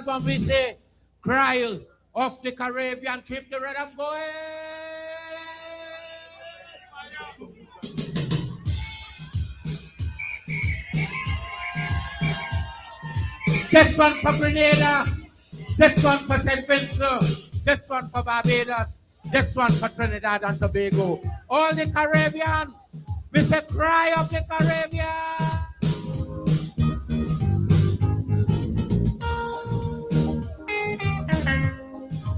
album we say, Cry of the Caribbean, keep the rhythm going. This one for Grenada, this one for St. Vincent, this one for Barbados, this one for Trinidad and Tobago. All the Caribbean, we say Cry of the Caribbean.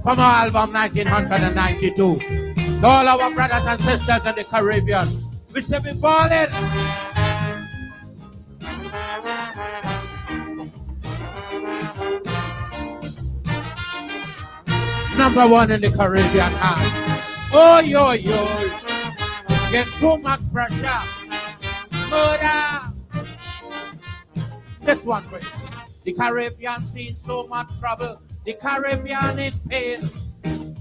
From our album 1992, to all our brothers and sisters in the Caribbean, we say we ballin'. Number one in the Caribbean heart. Oh, yo, yo. There's too much pressure. Murder. This one, great. The Caribbean seen so much trouble. The Caribbean in pain.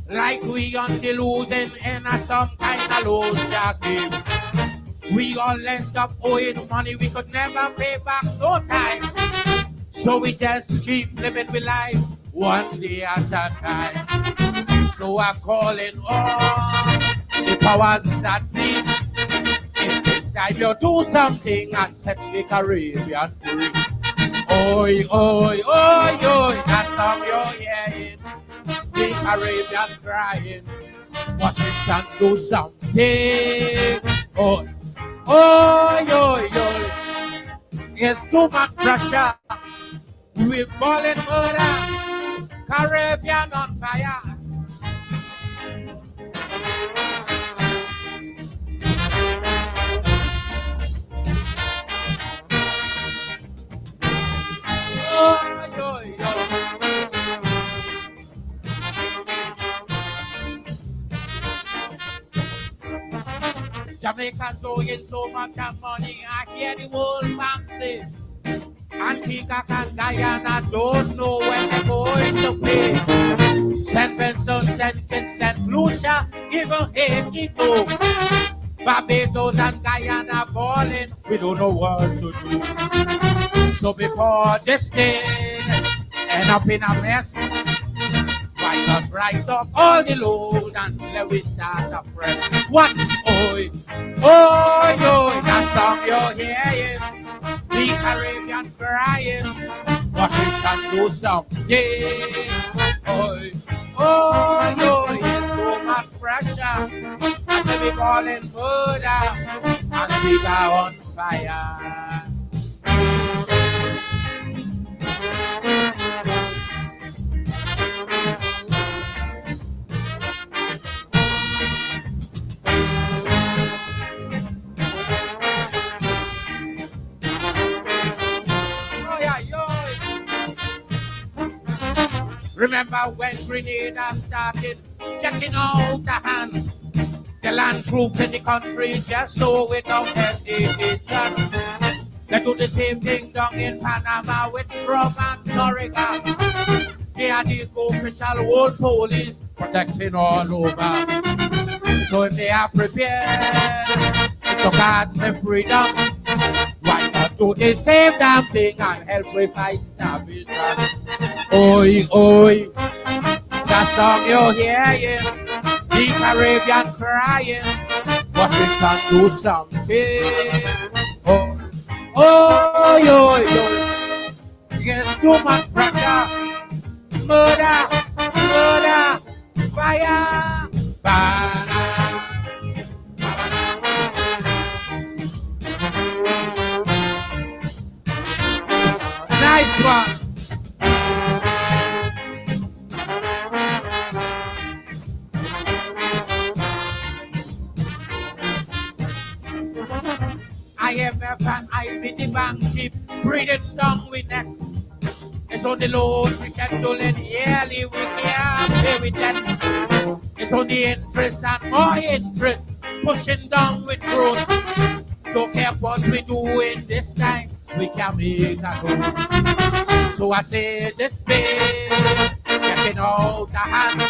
Like we on the losing end of some kind of loser game. We all end up owing money we could never pay back no time. So we just keep living with life one day at a time. So I'm calling on the powers that be. If this time you do something and set the Caribbean free. Oi, oi, oi, oi, that song you're hearing. The Caribbean crying. Washington do something. Oi, oi, oi, oi. There's too much pressure. We're balling murder. Caribbean on fire. Jamaicans owing so much money, I hear the whole family. Antigua and Guyana don't know when they're going to pay. St. Vincent, St. Kitts, St. Lucia, even Haiti too. Barbados and Guyana balling, we don't know what to do. So before this day end up in a mess, why not rise up all the load and let we start afresh? What? Oi, oi, oi, that song you're hearing. The Caribbean crying. Washington do something. Oi, oi, oi, there's so much pressure. I say we balling further and we go on fire. Remember when Grenada started getting out of hand? The land troops in the country just so without hesitation. They do the same thing down in Panama with Strom and Noriga. They are the official world police protecting all over. So if they are prepared to guard the freedom, why not do the same damn thing and help we fight starvation? Oi, oi, that song you're hearing, the Caribbean crying, Washington do something. Oh, oi, oi, oi, there's too much pressure, murder, murder, fire, fire. Nice one. IMF and IB bank keep breathing down with that. It's on the loan we scheduling yearly, we can't pay with that. It's on the interest and more interest, pushing down with growth. Don't care what we doing this time, we can make a go. So I say this day, getting out of hand.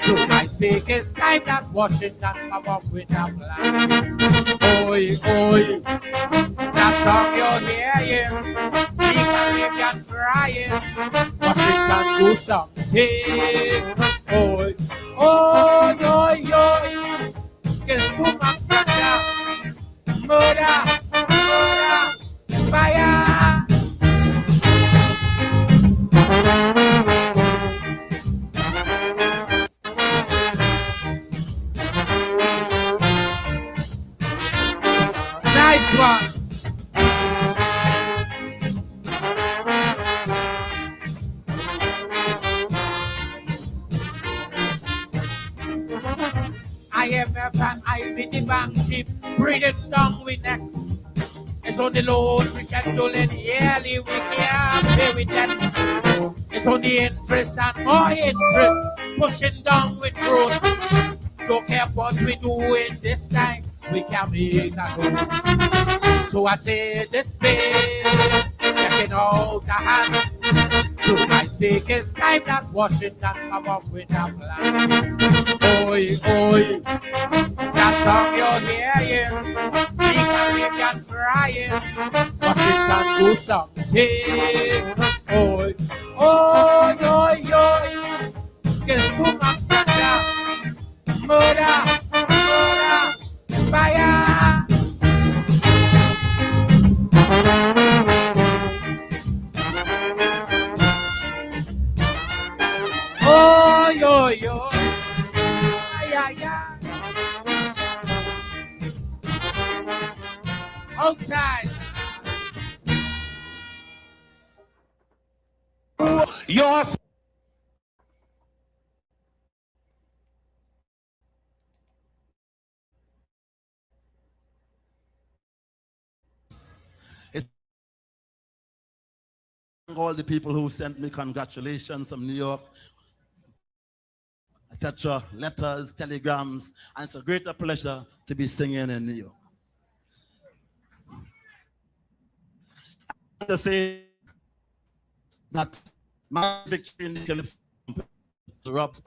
So my sake, it's time that Washington come up with a plan. Oi, oi, that song you're hearing, the Caribbean crying, Washington do something. Oh, oh, yo, yo. It's too much murder, fire. Nice one. IMF and IV the bank ship, bring it down with neck. It's on the loan, we scheduling yearly, we can't pay with that. It's on the interest and more interest, pushing down with growth. Don't care what we do in this time, we can make a move. So I say this day, getting out the hand. To my sake, it's time that Washington come up with a plan. Oi, oi, that song you're hearing, the Caribbean crying, Washington do something. Oi, oi, oi, oi, it's too much murder, fire. Oh, yo, yo. Ay, ay, ay. Outside. Your all the people who sent me congratulations from New York, etc., letters, telegrams, and it's a greater pleasure to be singing in New York. I want to say that my victory in the Calypso Rob's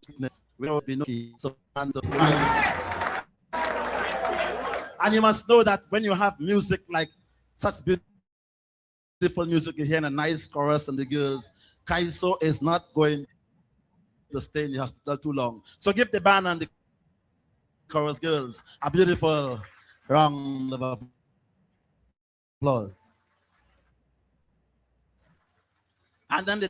weakness will be no key. So, and you must know that when you have music like such beautiful music, you hear a nice chorus and the girls, Kaiso is not going to stay in the hospital too long. So give the band and the chorus girls a beautiful round of applause. And then they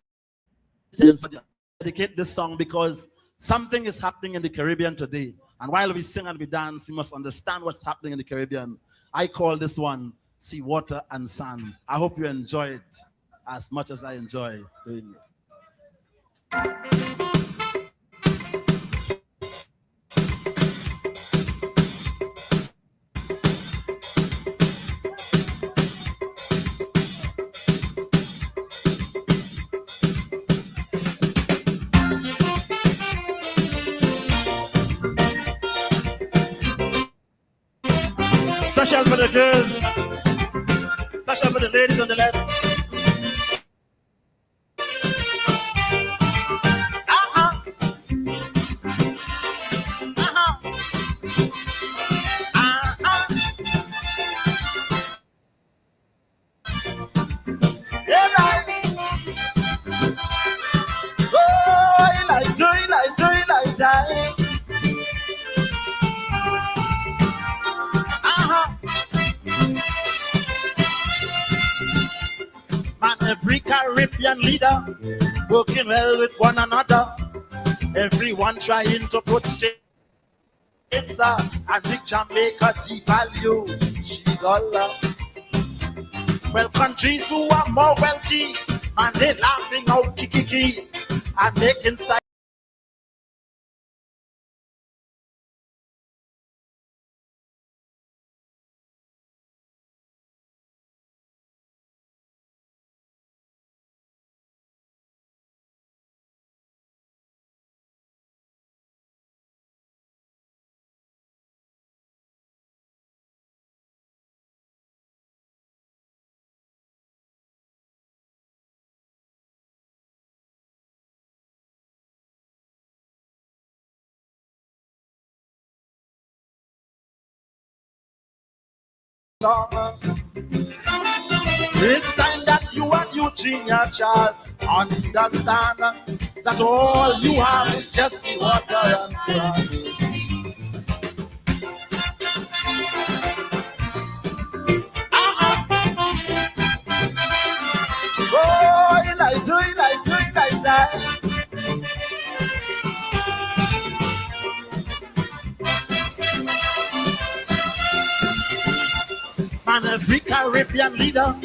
dedicate this song because something is happening in the Caribbean today. And while we sing and we dance, we must understand what's happening in the Caribbean. I call this one Sea, Water, and Sand. I hope you enjoy it as much as I enjoy doing it. Special for the girls, special for the ladies on the left. Yeah, right. Oh, like joy, like that. Every Caribbean leader working well with one another. Everyone trying to put straight and make Jamaica devalue she dollar. Well, countries who are more wealthy and they laughing out kiki and making style. It's time that you and Eugenia Charles understand that all you have is just water and sun. Oh, you like doing like that. And every Caribbean leader,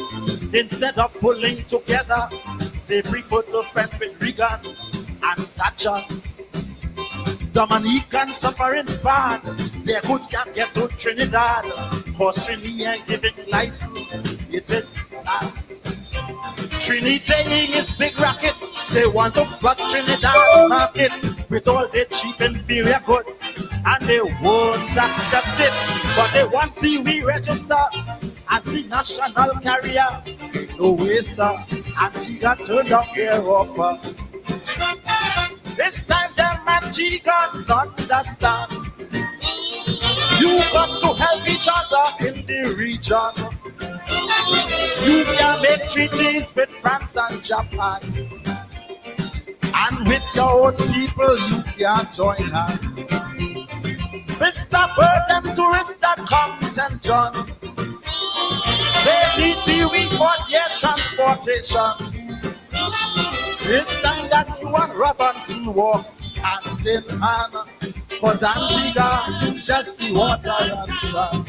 instead of pulling together, they prefer to friend with Reagan and Thatcher. Dominican suffering bad, their goods can't get to Trinidad, cause Trini ain't giving license, it is sad. Trini saying it's big racket, they want to flood Trinidad's market with all their cheap inferior goods, and they won't accept it, but they want the re-register as the national carrier. No way, sir, Antigua turned up their offer. This time them Antigans understand. You got to help each other in the region. You can make treaties with France and Japan, and with your own people you can join hands. Mr. Burden tourists that come St. John, they need the week for their transportation. It's time that you and Robinson walk hand in hand, cause Antigua is just the water and sun.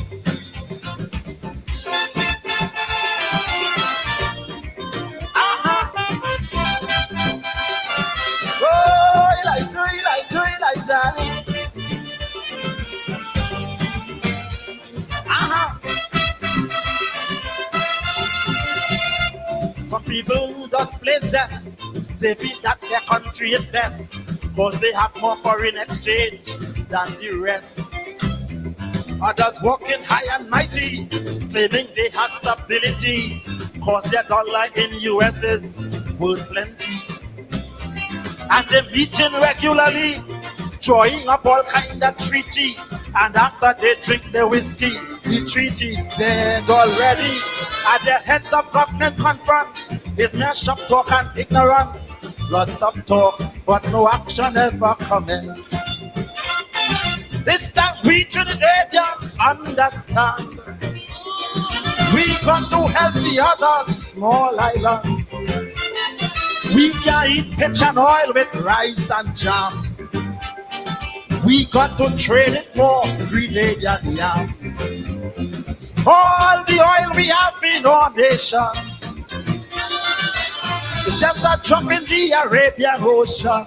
Oh, you like that. For people who just play zest, they feel that their country is best, cause they have more foreign exchange than the rest. Others walking high and mighty, claiming they have stability, cause their dollar in US is worth plenty. And they're meeting regularly, drawing up all kind of treaty, and after they drink the whiskey, the treaty dead already. At the heads of government conference, is mere shop talk and ignorance. Lots of talk, but no action ever comments. This time we Trinidadians understand. We got to help the other small islands. We can eat pitch and oil with rice and jam. We got to trade it for Grenadian yam. All the oil we have in our nation, it's just a drop in the Arabian Ocean.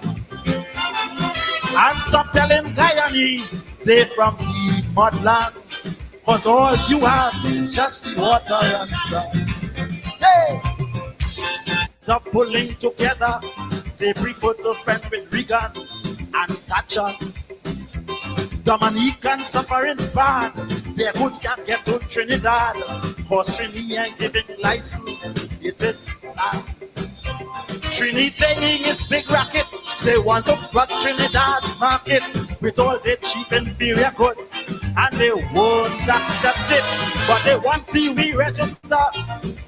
And stop telling Guyanese they from the mudland, cause all you have is just the water and sun. Hey! Stop pulling together, they prefer to friend with Reagan and Thatcher. Dominican suffering bad, their goods can't get to Trinidad, cause Trini ain't giving license, it is sad. Trini saying it's big racket, they want to flood Trinidad's market with all their cheap inferior goods, and they won't accept it, but they want the re-register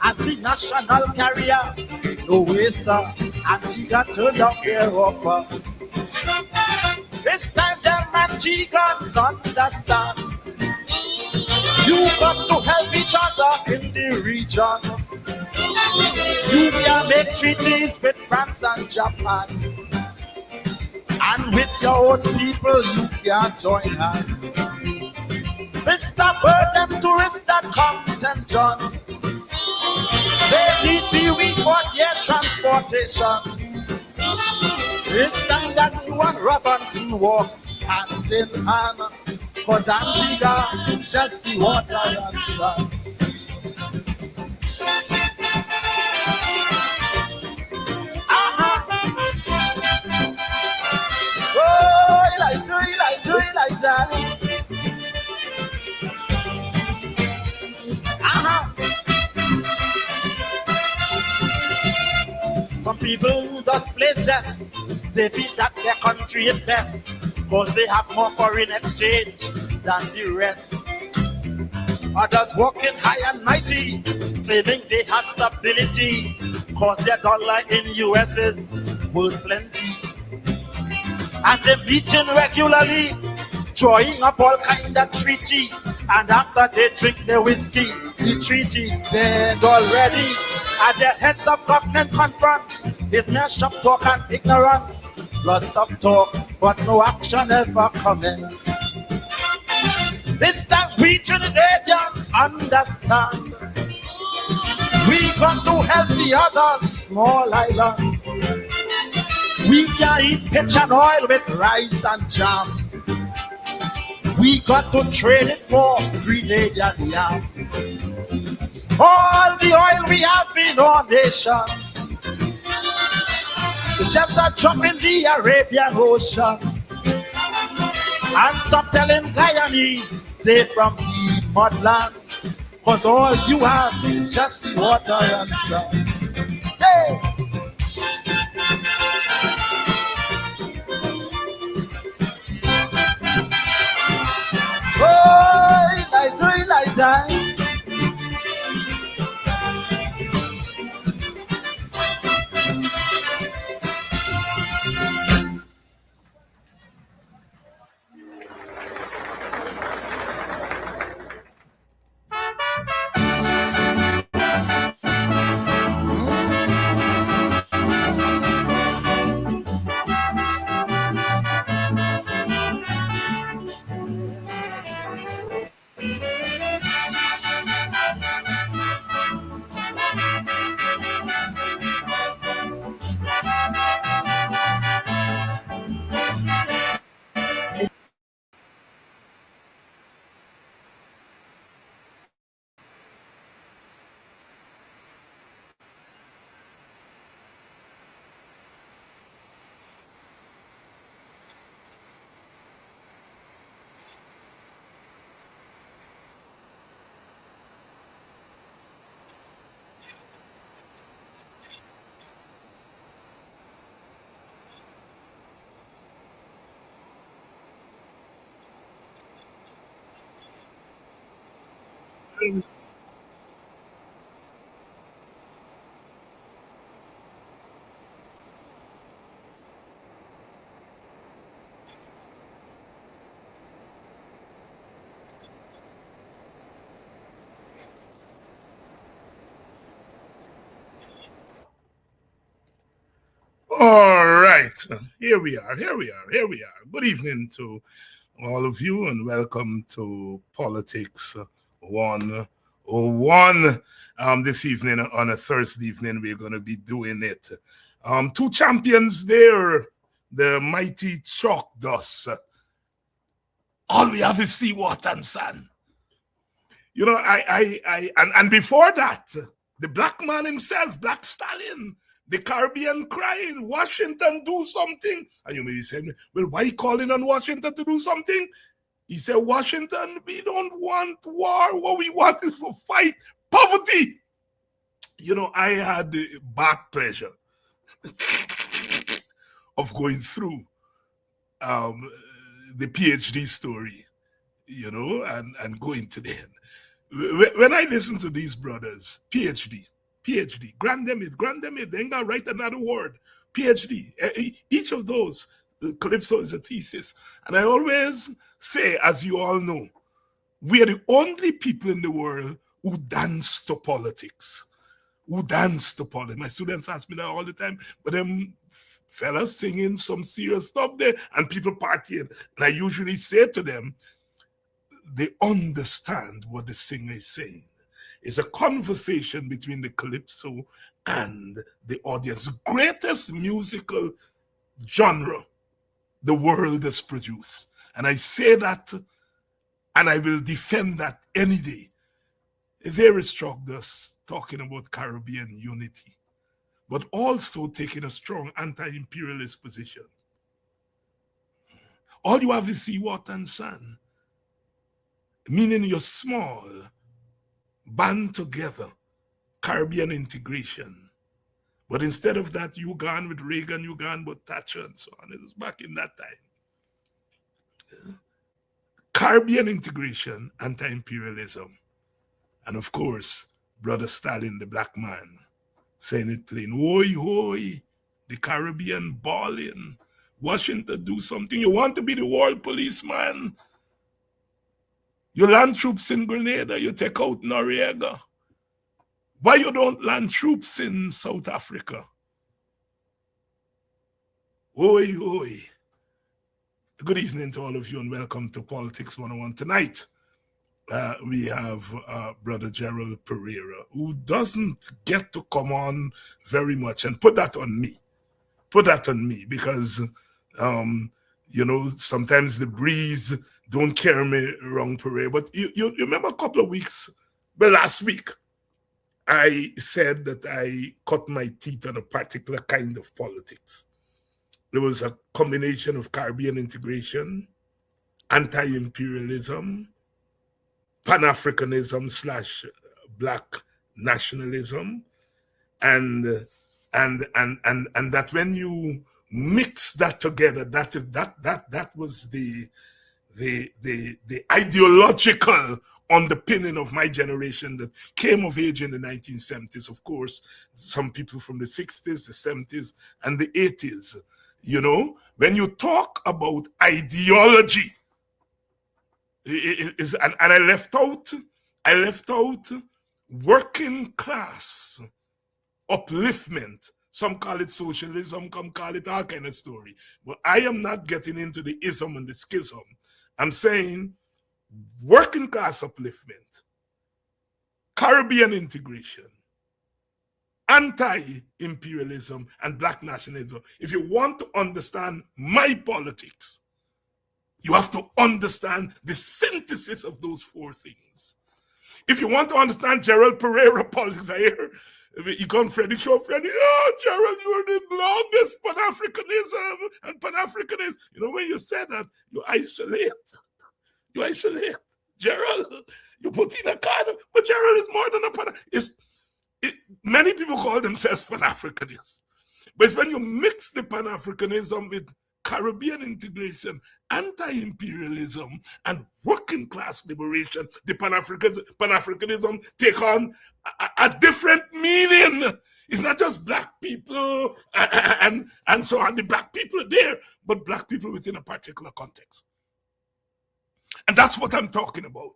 as the national carrier. No way, sir, Antigua turned up their offer. This time them Antigans understand. You got to help each other in the region. You can make treaties with France and Japan, and with your own people you can join hands. Mr. Burden tourists that come St. John, they need the week for their transportation. It's time that you and Robinson walk hand in hand, cause Antigua is just the water and sun. Oh, you like that. Some people just play zest, they feel that their country is best, cause they have more foreign exchange than the rest. Others walking high and mighty, claiming they have stability, cause their dollar in US is worth plenty. And they meeting regularly, drawing up all kind of treaty. And after they drink the whiskey, the treaty dead already. At the heads of government conference, is mere shop talk and ignorance. Lots of talk, but no action ever comments. This that we Trinidadians understand. We got to help the other small islands. We can eat pitch and oil with rice and jam. We got to trade it for Grenadian yam. All the oil we have in our nation is just a drop in the Arabian Ocean. And stop telling Guyanese they from the mudland, cause all you have is just the water and sun. Hey! Oh, night time. All right, here we are. Good evening to all of you and welcome to Politics 101. This evening, on a Thursday evening, we're going to be doing it. Two champions there, the mighty chalk dust. All we have is seawater and sand. You know, and before that, the black man himself, Black Stallion, the Caribbean crying, Washington, do something. And you may be saying, well, why calling on Washington to do something? He said, Washington, we don't want war. What we want is to fight poverty. You know, I had the bad pleasure of going through the PhD story, you know, and going to them. When I listen to these brothers, PhD, grant them it, they ain't gonna write another word. PhD, each of those, Calypso is a thesis. And I always say, as you all know, we are the only people in the world who dance to politics. My students ask me that all the time, but them fellas singing some serious stuff there and people partying. And I usually say to them, they understand what the singer is saying. It's a conversation between the Calypso and the audience. Greatest musical genre the world has produced. And I say that, and I will defend that any day. There is Trogdus talking about Caribbean unity, but also taking a strong anti-imperialist position. All you have is seawater and sand, meaning you're small, band together, Caribbean integration. But instead of that, you gone with Reagan, you gone with Thatcher and so on. It was back in that time. Caribbean integration, anti-imperialism, and of course, Brother Stalin, the black man, saying it plain, oi, oi, the Caribbean balling. Washington, do something. You want to be the world policeman? You land troops in Grenada, you take out Noriega. Why you don't land troops in South Africa? Oi, oi. Good evening to all of you and welcome to Politics 101. Tonight, we have Brother Gerald Pereira, who doesn't get to come on very much, and put that on me. Put that on me because, you know, sometimes the breeze don't carry me wrong, Pereira. But you remember a couple of weeks, well, last week, I said that I cut my teeth on a particular kind of politics. There was a combination of Caribbean integration, anti-imperialism, Pan-Africanism / Black nationalism, and that when you mix that together, that was the ideological underpinning of my generation that came of age in the 1970s. Of course, some people from the 60s, the 70s, and the 80s. You know, when you talk about ideology, and I left out working class upliftment. Some call it socialism, some call it all kind of story. But I am not getting into the ism and the schism. I'm saying working class upliftment, Caribbean integration, anti-imperialism, and Black nationalism. If you want to understand my politics, you have to understand the synthesis of those four things. If you want to understand Gerald Pereira politics, I hear you come Freddie show, Freddie, oh, Gerald, you're the longest Pan-Africanism and Pan-Africanism. You know, when you say that, you isolate. You isolate. Gerald, you put in a card, but Gerald is more than a Pan-Africanist. Many people call themselves Pan-Africanists. But it's when you mix the Pan-Africanism with Caribbean integration, anti-imperialism, and working class liberation, the Pan-Africanism take on a different meaning. It's not just Black people and so on. The Black people are there, but Black people within a particular context. And that's what I'm talking about.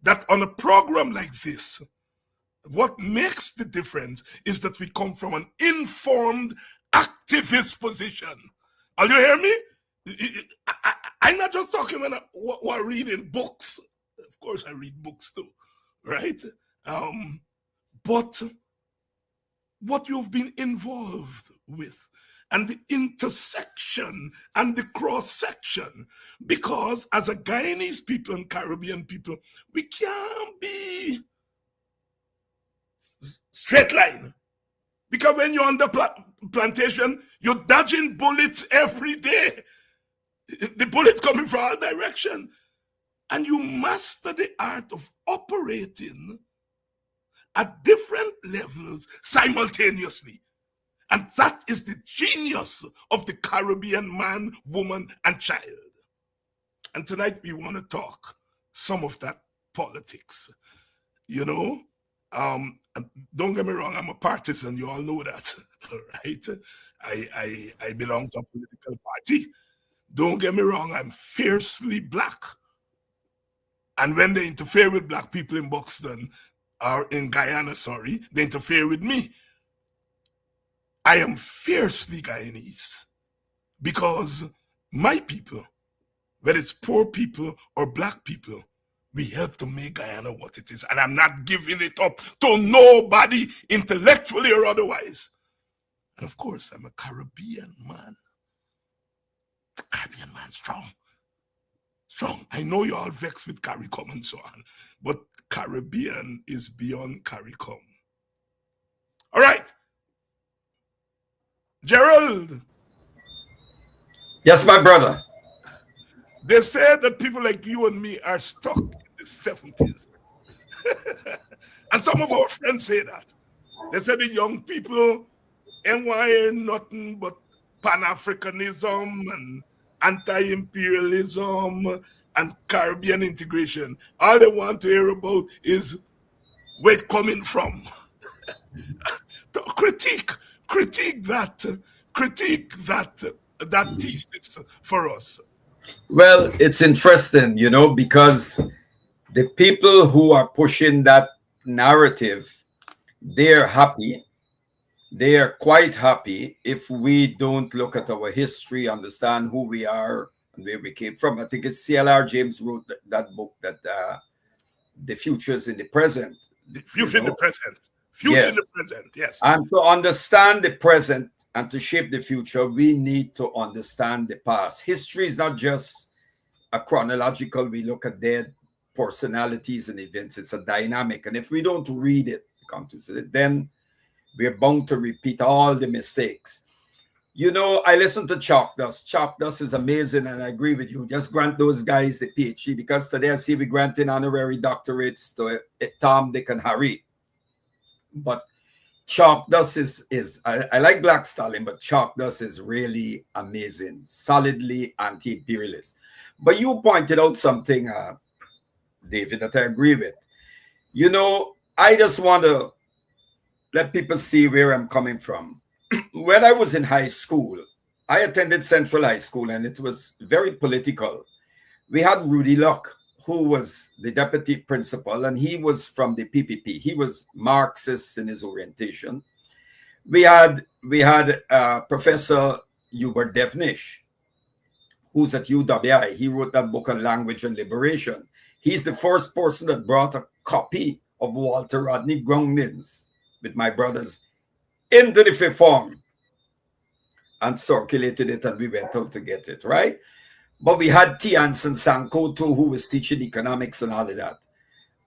That on a program like this, what makes the difference is that we come from an informed, activist position. Are you hear me? I'm not just talking when we're reading books. Of course, I read books too, right? But what you've been involved with and the intersection and the cross-section. Because as a Guyanese people and Caribbean people, we can't be straight line. Because when you're on the plantation, you're dodging bullets every day. The bullets coming from all directions. And you master the art of operating at different levels simultaneously. And that is the genius of the Caribbean man, woman, and child. And tonight we want to talk some of that politics. You know, don't get me wrong, I'm a partisan, you all know that, right? I belong to a political party. Don't get me wrong, I'm fiercely Black. And when they interfere with Black people in Buxton, or in Guyana, sorry, they interfere with me. I am fiercely Guyanese because my people, whether it's poor people or Black people, we help to make Guyana what it is. And I'm not giving it up to nobody, intellectually or otherwise. And of course, I'm a Caribbean man. Caribbean man, strong. Strong. I know you're all vexed with CARICOM and so on, but Caribbean is beyond CARICOM. All right. Gerald. Yes, my brother. They say that people like you and me are stuck in the 70s. And some of our friends say that. They say the young people ain't nothing but Pan-Africanism and anti-imperialism and Caribbean integration. All they want to hear about is where it coming from. To critique that thesis for us. Well, it's interesting, you know, because the people who are pushing that narrative, they're happy. They are quite happy if we don't look at our history, understand who we are and where we came from. I think it's C.L.R. James wrote that book, that The Future is in the Present. The future in the present. Yes. In the present, yes. And to understand the present and to shape the future, we need to understand the past. History is not just a chronological, we look at their personalities and events. It's a dynamic. And if we don't read it, then we're bound to repeat all the mistakes. You know, I listen to Chalk Dust. Chalk Dust is amazing, and I agree with you. Just grant those guys the PhD, because today I see we granting honorary doctorates to Tom, Dick, and Harry. But Chalk Dust is I like Black Stalin, but Chalk Dust is really amazing, solidly anti-imperialist. But you pointed out something, David, that I agree with. You know, I just want to let people see where I'm coming from. When I was in high school, I attended Central High School, and it was very political. We had Rudy Luck, who was the deputy principal, and he was from the PPP. He was Marxist in his orientation. We had Professor Hubert Devnish, who's at UWI. He wrote that book on language and liberation. He's the first person that brought a copy of Walter Rodney Groundings with my brothers into the fifth form and circulated it, and we went out to get it, right? But we had T. Anson Sanko too, who was teaching economics and all of that.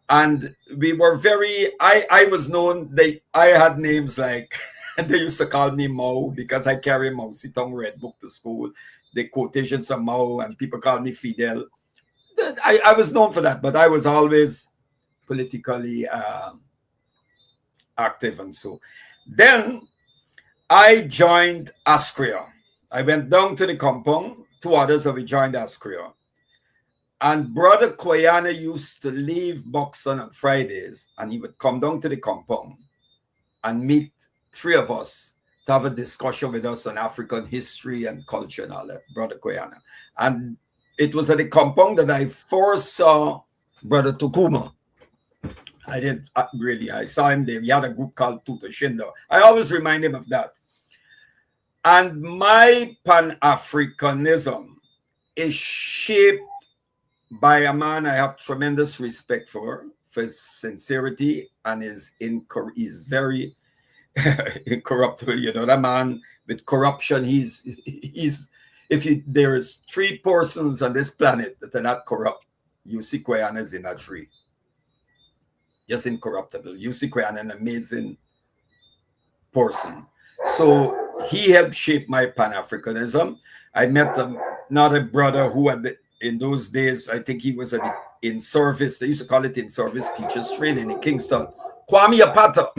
And we were very, I was known, I had names like, they used to call me Mao because I carry Mao Zedong Red Book to school. The quotations of Mao, and people called me Fidel. I was known for that, but I was always politically active and so. Then I joined Askria. I went down to the compound. Two others we joined Askria. And Brother Koyana used to leave Buxton on Fridays, and he would come down to the compound and meet three of us to have a discussion with us on African history and culture and all that, Brother Koyana. And it was at the compound that I first saw Brother Tukuma. I didn't really, I saw him there. He had a group called Tuta Shindo. I always remind him of that. And my Pan-Africanism is shaped by a man I have tremendous respect for his sincerity, and he's very incorruptible. You know, that man with corruption, there is three persons on this planet that are not corrupt, U.C. Koyana is in that three. Just incorruptible. U.C. Koyana, an amazing person. So he helped shape my Pan-Africanism. I met another brother who had, in those days, I think he was in service. They used to call it in service teachers training in Kingston. Kwame Apata.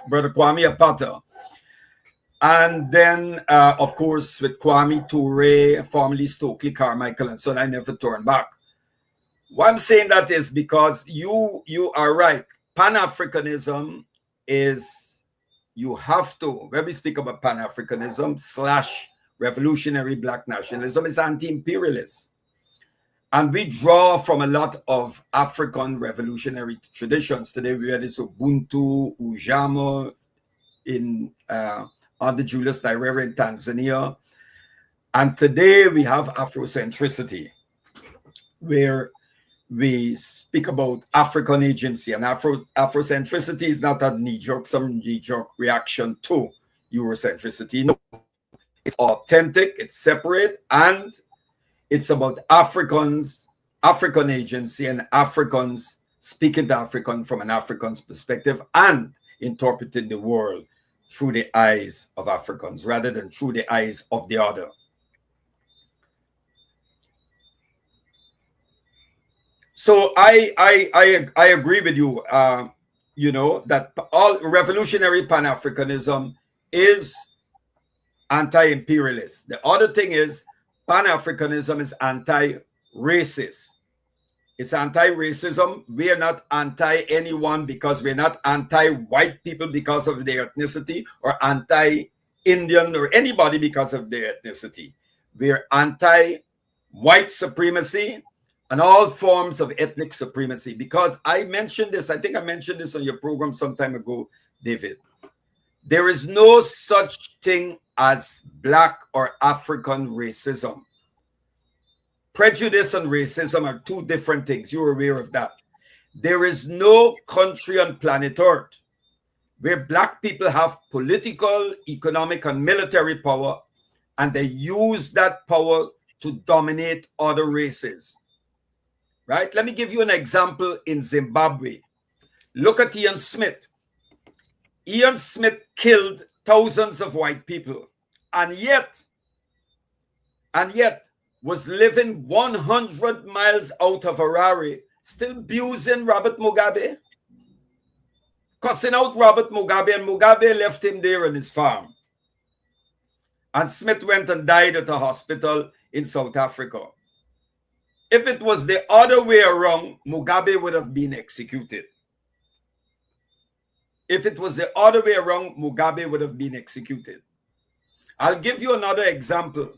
Brother Kwame Apata. And then, of course, with Kwame Toure, formerly Stokely Carmichael, and so on, I never turned back. Why I'm saying that is because you are right. Pan-Africanism is, you have to, when we speak about Pan-Africanism / revolutionary black nationalism, is anti-imperialist. And we draw from a lot of African revolutionary traditions. Today we had this Ubuntu, Ujamo under Julius Nyerere in Tanzania. And today we have Afrocentricity, where we speak about African agency, and Afrocentricity is not a some knee-jerk reaction to Eurocentricity. No, it's authentic, it's separate, and it's about Africans, African agency, and Africans speaking to African from an African's perspective and interpreting the world through the eyes of Africans rather than through the eyes of the other. So I agree with you, you know, that all revolutionary Pan-Africanism is anti-imperialist. The other thing is Pan-Africanism is anti-racist. It's anti-racism. We are not anti-anyone because we're not anti-white people because of their ethnicity, or anti-Indian or anybody because of their ethnicity. We're anti-white supremacy and all forms of ethnic supremacy. Because I mentioned this, I think I mentioned this on your program some time ago, David. There is no such thing as Black or African racism. Prejudice and racism are two different things. You're aware of that. There is no country on planet Earth where Black people have political, economic, and military power, and they use that power to dominate other races. Right? Let me give you an example in Zimbabwe. Look at Ian Smith. Ian Smith killed thousands of white people, and yet was living 100 miles out of Harare, still abusing Robert Mugabe, cussing out Robert Mugabe, and Mugabe left him there on his farm. And Smith went and died at a hospital in South Africa. If it was the other way around, Mugabe would have been executed. If it was the other way around, Mugabe would have been executed. I'll give you another example.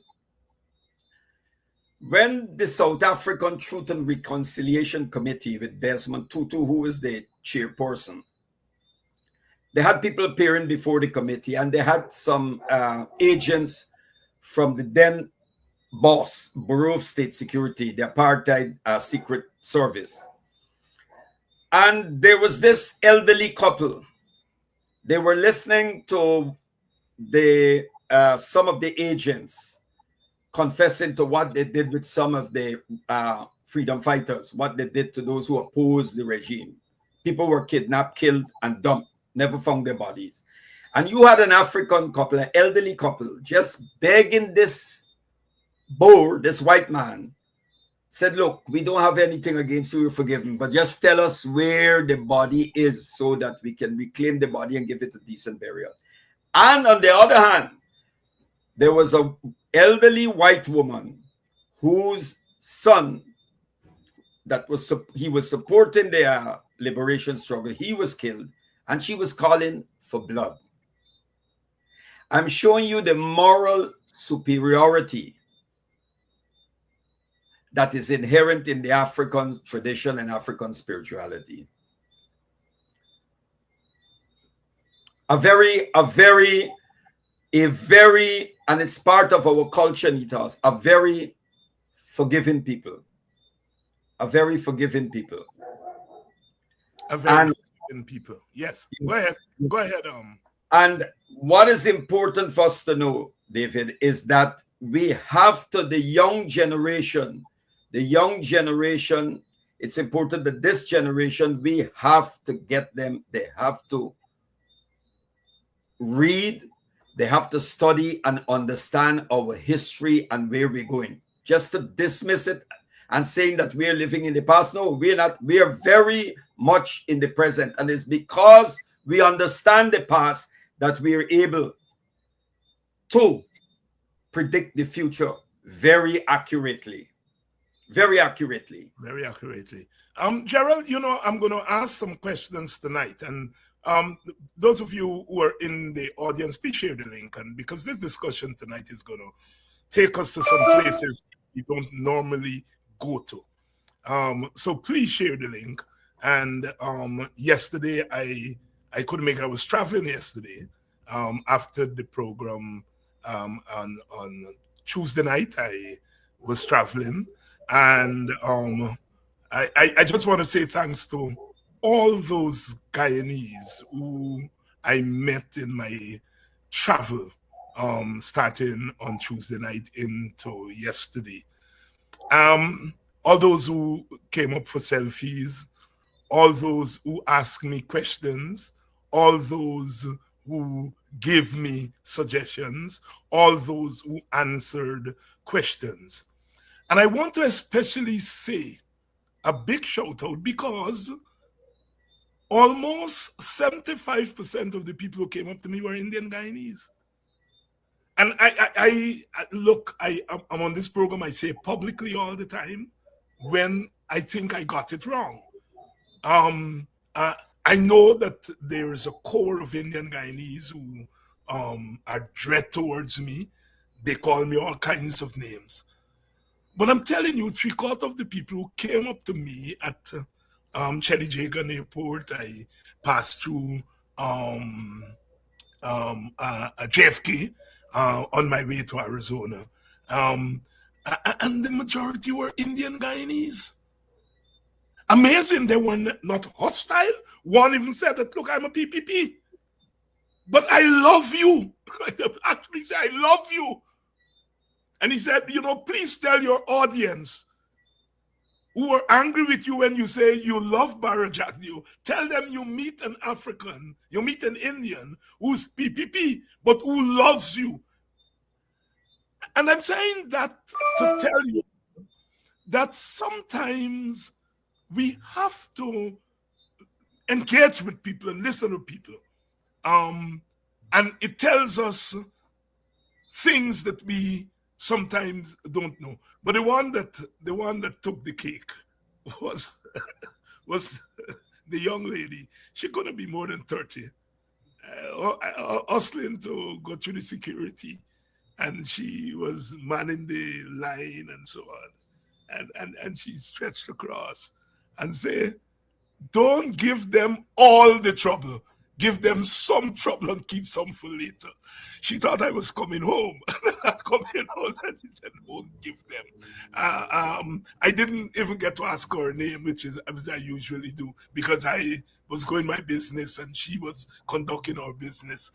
When the South African Truth and Reconciliation Committee with Desmond Tutu, who is the chairperson, they had people appearing before the committee, and they had some agents from the then boss, Bureau of State Security, the apartheid secret service. And there was this elderly couple. They were listening to the some of the agents confessing to what they did with some of the freedom fighters, what they did to those who opposed the regime. People were kidnapped, killed, and dumped, never found their bodies. And you had an African couple, an elderly couple, just begging this Boer, this white man, said, look, we don't have anything against you, we're forgiven, but just tell us where the body is so that we can reclaim the body and give it a decent burial. And on the other hand, there was an elderly white woman whose son he was supporting their liberation struggle. He was killed, and she was calling for blood. I'm showing you the moral superiority that is inherent in the African tradition and African spirituality. A very, and it's part of our culture and ethos, a very forgiving people. A very forgiving people. A very forgiving people. Yes. Go ahead. Go ahead. And what is important for us to know, David, is that we have to, the young generation, it's important that this generation, we have to get them, they have to read, they have to study and understand our history and where we're going. Just to dismiss it and saying that we're living in the past, no, we're not. We are very much in the present. And it's because we understand the past that we are able to predict the future very accurately. Very accurately. Very accurately. Gerald, I'm going to ask some questions tonight. And those of you who are in the audience, please share the link. And because this discussion tonight is going to take us to some places we don't normally go to. So please share the link. And yesterday, I couldn't make it. I was traveling yesterday after the program on Tuesday night. I was traveling. And I just want to say thanks to all those Guyanese who I met in my travel, starting on Tuesday night into yesterday. All those who came up for selfies, all those who asked me questions, all those who gave me suggestions, all those who answered questions. And I want to especially say a big shout out because almost 75% of the people who came up to me were Indian Guyanese. And I'm on this program, I say publicly all the time, when I think I got it wrong. I know that there is a core of Indian Guyanese who are dread towards me. They call me all kinds of names. But I'm telling you, three-quarters of the people who came up to me at Chelly Jagan Airport, I passed through JFK on my way to Arizona. And the majority were Indian Guyanese. Amazing, they were not hostile. One even said that, look, I'm a PPP. But I love you. I actually said, I love you. And he said, please tell your audience who are angry with you when you say you love Barajagdio, tell them you meet an African, you meet an Indian who's PPP, but who loves you. And I'm saying that to tell you that sometimes we have to engage with people and listen to people. And it tells us things that we sometimes don't know. But the one that took the cake was the young lady. She couldn't be more than 30, hustling to go through the security, and she was manning the line and so on. And she stretched across and said, don't give them all the trouble. Give them some trouble and keep some for later. She thought I was coming home. Not coming home. And she said, won't give them. I didn't even get to ask her name, which I usually do, because I was going my business and she was conducting her business,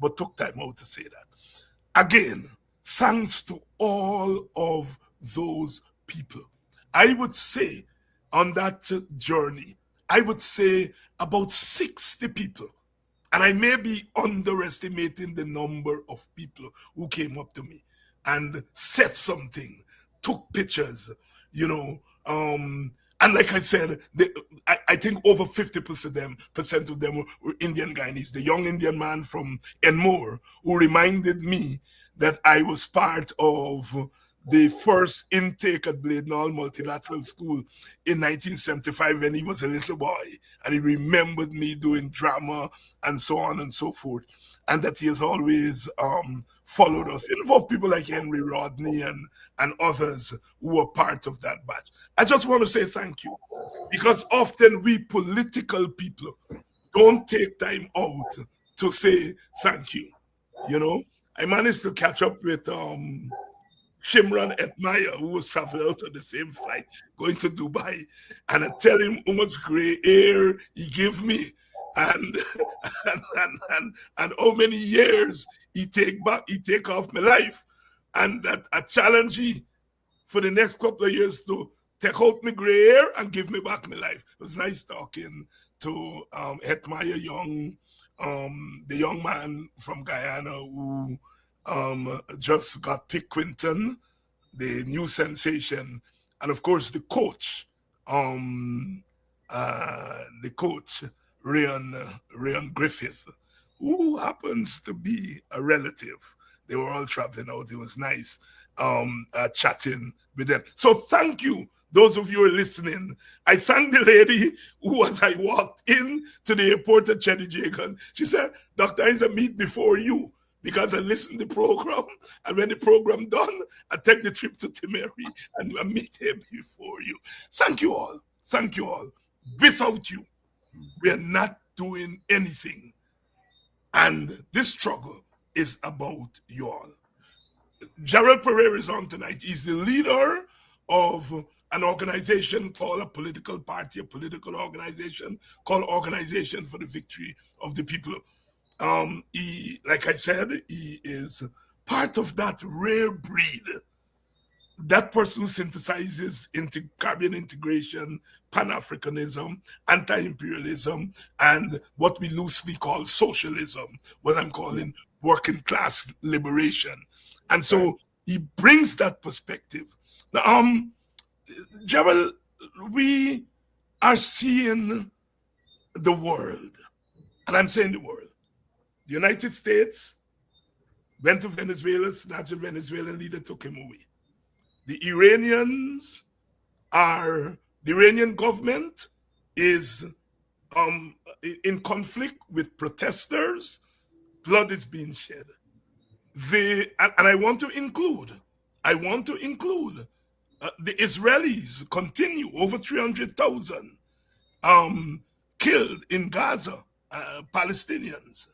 but took time out to say that. Again, thanks to all of those people. I would say on that journey, I would say about 60 people, and I may be underestimating the number of people who came up to me and said something, took pictures, and like I said, I think over 50% of them were Indian Guyanese. The young Indian man from Enmore who reminded me that I was part of the first intake at Bladenhall Multilateral School in 1975 when he was a little boy, and he remembered me doing drama and so on and so forth, and that he has always followed us. Involved people like Henry Rodney and others who were part of that batch. I just want to say thank you, because often we political people don't take time out to say thank you. I managed to catch up with Shimran Etmaya, who was traveling out on the same flight, going to Dubai, and I tell him how much gray hair he gave me, and how many years he take off my life, and that I challenge he for the next couple of years to take out my gray hair and give me back my life. It was nice talking to Etmaya Young, the young man from Guyana who just got Pick Quinton, the new sensation, and of course the coach, Ryan Griffith, who happens to be a relative. They were all traveling out. It was nice chatting with them. So thank you, those of you who are listening. I thank the lady who, as I walked in to the airport at Chelly Jagan, she said, Dr. Isaac, meet before you, because I listened to the program, and when the program done, I take the trip to Timeri and I meet him before you. Thank you all. Thank you all. Without you, we are not doing anything. And this struggle is about you all. Gerald Pereira is on tonight. He's the leader of an organization called a political party, a political organization called Organization for the Victory of the People. He, like I said, he is part of that rare breed, that person who synthesizes Caribbean integration, Pan-Africanism, anti-imperialism, and what we loosely call socialism, what I'm calling working class liberation. And so he brings that perspective. Now, Gerald, we are seeing the world, and I'm saying the world. The United States went to Venezuela, snatched the Venezuelan leader, took him away. The Iranians are The Iranian government is in conflict with protesters. Blood is being shed. And I want to include the Israelis continue over 300,000 killed in Gaza, Palestinians.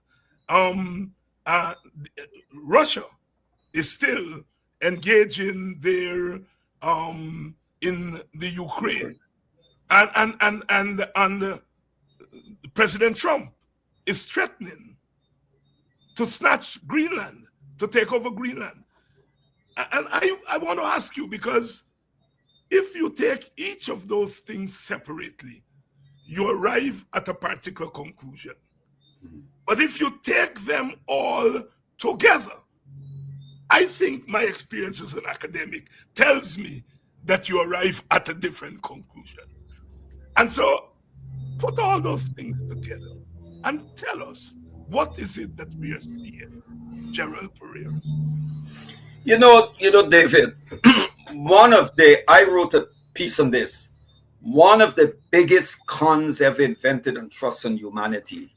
Russia is still engaging there in the Ukraine, and President Trump is threatening to snatch Greenland, to take over Greenland. And I want to ask you, because if you take each of those things separately, you arrive at a particular conclusion. But if you take them all together, I think my experience as an academic tells me that you arrive at a different conclusion. And so put all those things together and tell us, what is it that we are seeing, Gerald Pereira? You know, David, I wrote a piece on this. One of the biggest cons ever invented on trust in humanity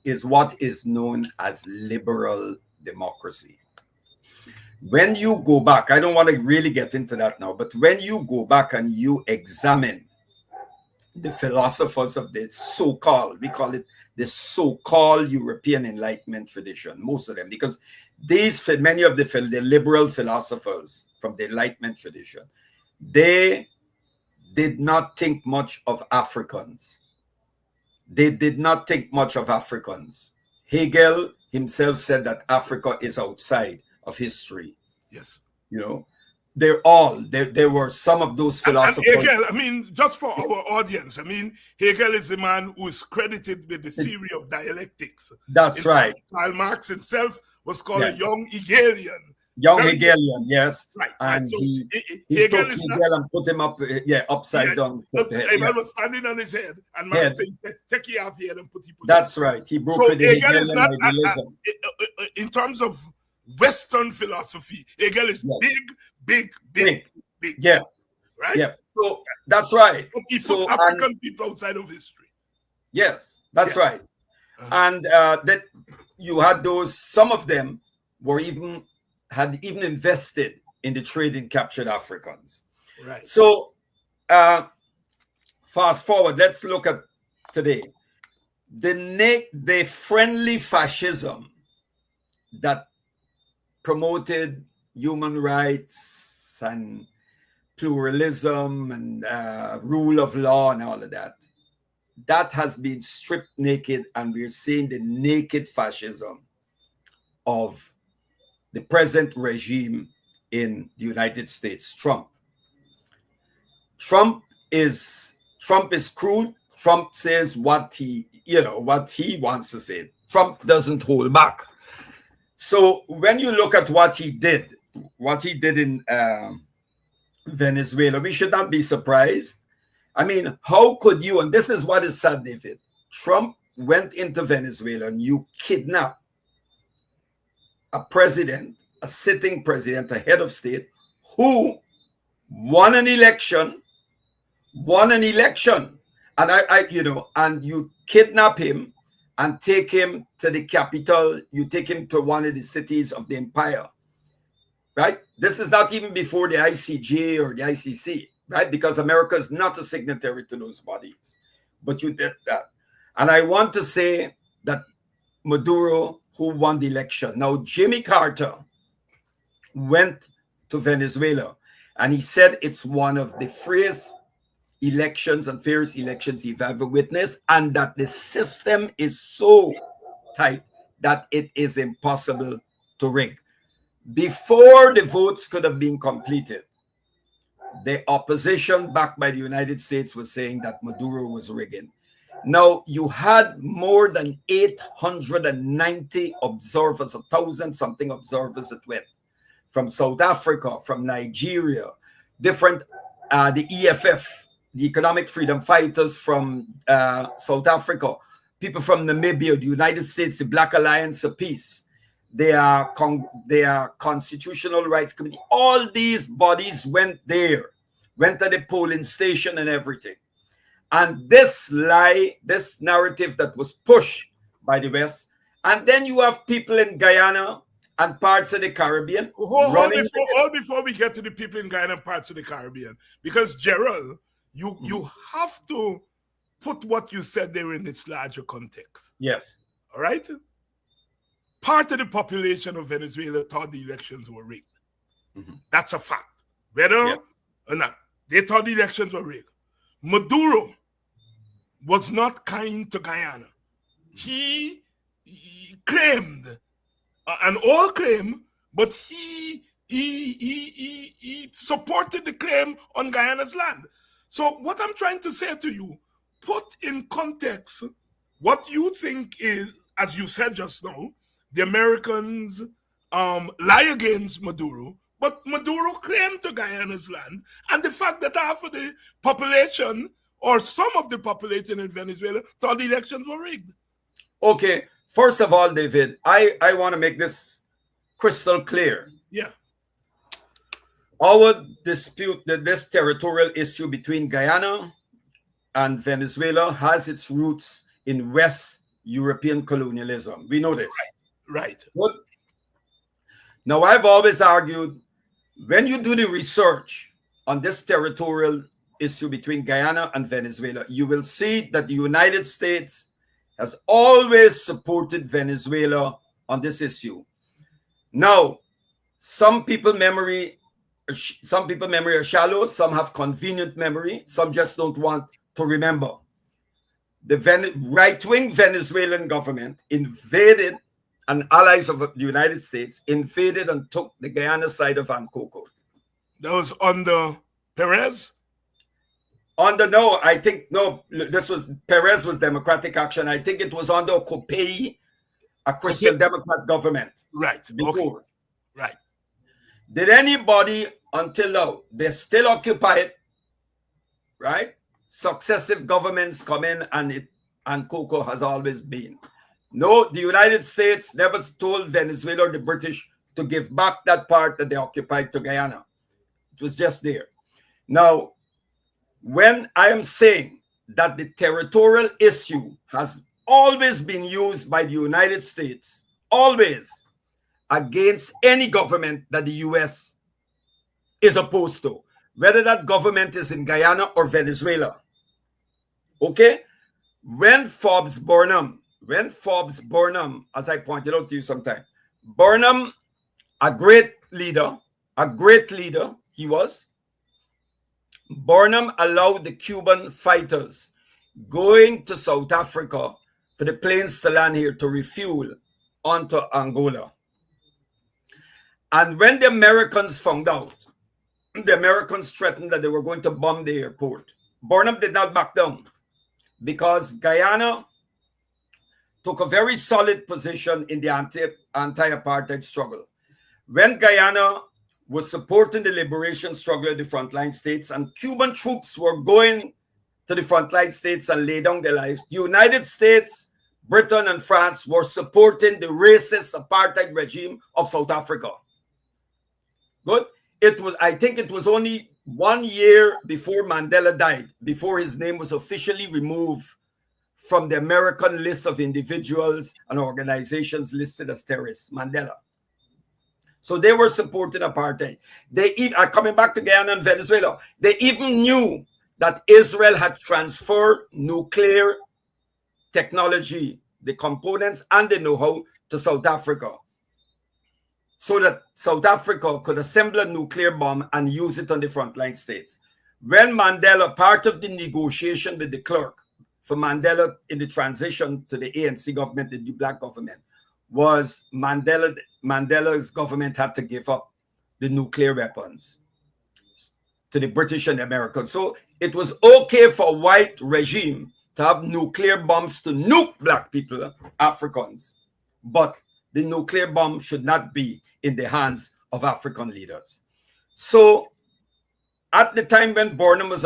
is what is known as liberal democracy. When you go back, I don't want to really get into that now, but when you go back and you examine the philosophers of the so-called, we call it the so-called European Enlightenment tradition, most of them, because many of the liberal philosophers from the Enlightenment tradition, they did not think much of Africans. They did not think much of Africans. Hegel himself said that Africa is outside of history. Yes. You know, there were some of those philosophers. And Hegel, I mean, just for our audience, I mean, Hegel is the man who is credited with the theory of dialectics. That's right. Karl Marx himself was called a young Hegelian. Hegelian, yes. Right. And so he Hegel took Hegel and put him up, upside down. Hegel was standing on his head, and Marx said, take it off here and put it. That's right. He broke so with the Hegel is Hegelian not, idealism. In terms of Western philosophy, Hegel is big. Yeah. Right? Yeah. So that's right. But he put African people outside of history. Yes, that's right. And that you had some of them had even invested in the trade in captured Africans. Right. So fast forward, let's look at today. The friendly fascism that promoted human rights and pluralism and rule of law and all of that has been stripped naked, and we're seeing the naked fascism of the present regime in the United States. Trump is crude. Trump says what he wants to say. Trump doesn't hold back. So when you look at what he did in Venezuela, we should not be surprised. I mean, how could you, and this is what is sad, David, Trump went into Venezuela and you kidnapped a president, a sitting president, a head of state, who won an election, and you kidnap him and take him to the capital, you take him to one of the cities of the empire, right? This is not even before the ICJ or the ICC, right? Because America is not a signatory to those bodies, but you did that. And I want to say that Maduro, who won the election. Now, Jimmy Carter went to Venezuela and he said it's one of the freest elections and fairest elections he's ever witnessed, and that the system is so tight that it is impossible to rig. Before the votes could have been completed, the opposition backed by the United States was saying that Maduro was rigging. Now, you had more than 890 observers, 1,000-something observers that went from South Africa, from Nigeria, different, the EFF, the Economic Freedom Fighters from South Africa, people from Namibia, the United States, the Black Alliance of Peace, their Constitutional Rights Committee. All these bodies went there went to the polling station and everything. And this lie, this narrative that was pushed by the West. And then you have people in Guyana and parts of the Caribbean. Hold before we get to the people in Guyana and parts of the Caribbean. Because, Gerald, you have to put what you said there in its larger context. Yes. All right? Part of the population of Venezuela thought the elections were rigged. That's a fact. Whether or not, they thought the elections were rigged. Maduro was not kind to Guyana. He claimed, an all claim, but he supported the claim on Guyana's land. So what I'm trying to say to you, put in context what you think is, as you said just now, the Americans lie against Maduro, but Maduro claimed to Guyana's land, and the fact that half of the population or some of the population in Venezuela thought the elections were rigged. Okay, first of all, David, I want to make this crystal clear. Yeah. Our dispute, this territorial issue between Guyana and Venezuela has its roots in West European colonialism. We know this. Right. Good. Now, I've always argued, when you do the research on this territorial issue between Guyana and Venezuela, you will see that the United States has always supported Venezuela on this issue. Now, some people memory are shallow, some have convenient memory, some just don't want to remember. The right-wing Venezuelan government invaded, and allies of the United States invaded and took the Guyana side of Ancoco. That was under Perez? This was Perez was Democratic Action. I think it was under Copey, a Christian Democrat government. Right. Before. Okay. Right. Did anybody until now, they still occupy it, right? Successive governments come in and Coco has always been. No, the United States never told Venezuela or the British to give back that part that they occupied to Guyana. It was just there. Now, when I am saying that the territorial issue has always been used by the United States, always, against any government that the US is opposed to, whether that government is in Guyana or Venezuela. Okay? When Forbes Burnham, as I pointed out to you sometime, Burnham, a great leader he was, Burnham allowed the Cuban fighters going to South Africa for the planes to land here to refuel onto Angola. And when the Americans found out, the Americans threatened that they were going to bomb the airport. Burnham did not back down because Guyana took a very solid position in the anti-apartheid struggle. When Guyana was supporting the liberation struggle of the frontline states and Cuban troops were going to the frontline states and lay down their lives, the United States, Britain, and France were supporting the racist apartheid regime of South Africa. Good. I think it was only 1 year before Mandela died, before his name was officially removed from the American list of individuals and organizations listed as terrorists, Mandela. So they were supporting apartheid. They are coming back to Guyana and Venezuela. They even knew that Israel had transferred nuclear technology, the components and the know-how to South Africa, so that South Africa could assemble a nuclear bomb and use it on the frontline states. When Mandela, part of the negotiation with the clerk for Mandela in the transition to the ANC government, the black government, was Mandela's government had to give up the nuclear weapons to the British and the Americans. So it was okay for a white regime to have nuclear bombs to nuke black people, Africans, but the nuclear bomb should not be in the hands of African leaders. So at the time when Burnham was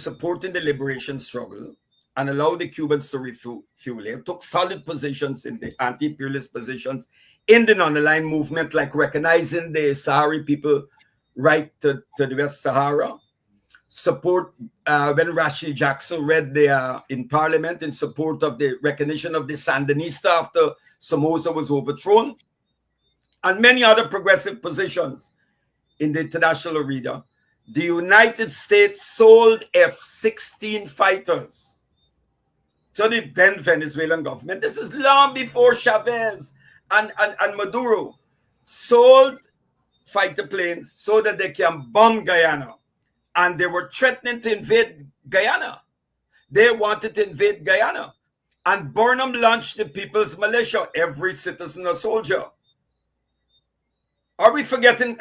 supporting the liberation struggle and allowed the Cubans to refuel it, took solid positions in the anti-imperialist positions in the non-aligned movement, like recognizing the Sahrawi people right to the West Sahara, support when Rashid Jackson read in Parliament in support of the recognition of the Sandinista after Somoza was overthrown, and many other progressive positions in the international arena. The United States sold F-16 fighters to the then Venezuelan government. This is long before Chavez and Maduro sold fighter planes so that they can bomb Guyana. And they were threatening to invade Guyana. They wanted to invade Guyana. And Burnham launched the People's Militia, every citizen a soldier. Are we forgetting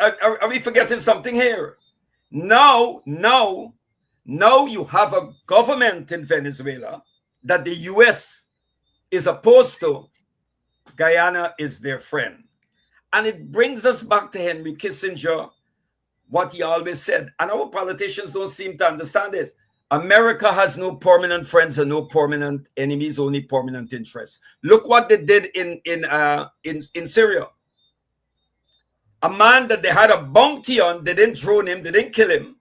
something here? Now you have a government in Venezuela that the US is opposed to. Guyana is their friend. And it brings us back to Henry Kissinger, what he always said. And our politicians don't seem to understand this. America has no permanent friends and no permanent enemies, only permanent interests. Look what they did in Syria. A man that they had a bounty on, they didn't drone him, they didn't kill him.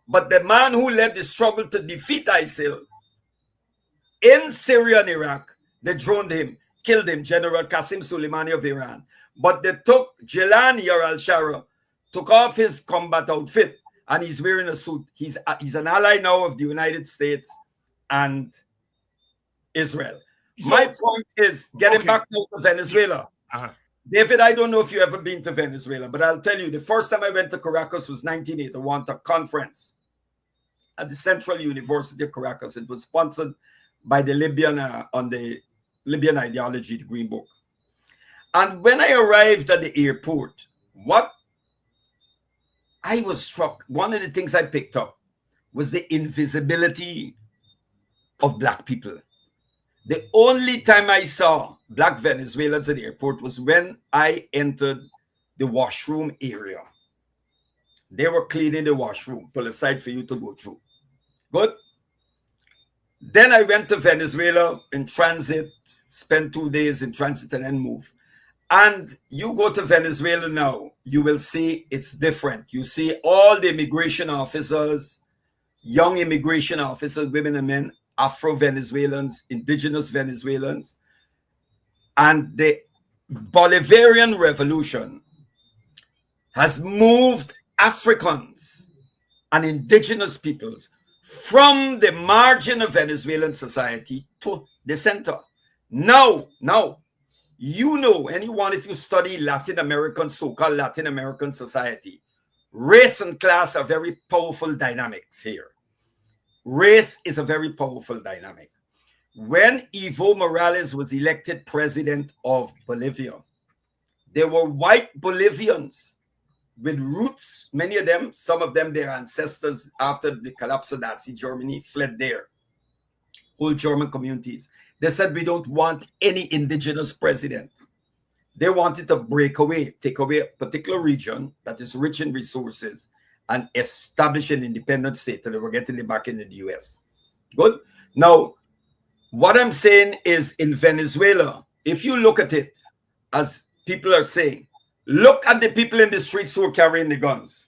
But the man who led the struggle to defeat ISIL in Syria and Iraq, they droned him, killed him, General Qasem Soleimani of Iran. But they took Jelani or al-Shara, took off his combat outfit, and he's wearing a suit. He's an ally now of the United States and Israel. So, my point is, getting back to Venezuela. David, I don't know if you've ever been to Venezuela, but I'll tell you, the first time I went to Caracas was 1981, a conference at the Central University of Caracas. It was sponsored by the Libyan, on the Libyan ideology, the Green Book. And when I arrived at the airport, what I was struck, one of the things I picked up was the invisibility of Black people. The only time I saw Black Venezuelans at the airport was when I entered the washroom area. They were cleaning the washroom, pull aside for you to go through. Good. Then I went to Venezuela in transit, spent 2 days in transit and then moved. And you go to Venezuela now, you will see it's different. You see all the immigration officers, young immigration officers, women and men, Afro-Venezuelans, indigenous Venezuelans. And the Bolivarian Revolution has moved Africans and indigenous peoples from the margin of Venezuelan society to the center. Now, you know, anyone, if you study Latin American, so-called Latin American society, race and class are very powerful dynamics here. Race is a very powerful dynamic. When Evo Morales was elected president of Bolivia, there were white Bolivians with roots, many of them, some of them, their ancestors after the collapse of Nazi Germany fled there, whole German communities. They said, we don't want any indigenous president. They wanted to break away, take away a particular region that is rich in resources and establish an independent state, and they were getting it back in the US. Good. Now, what I'm saying is in Venezuela, if you look at it, as people are saying, look at the people in the streets who are carrying the guns.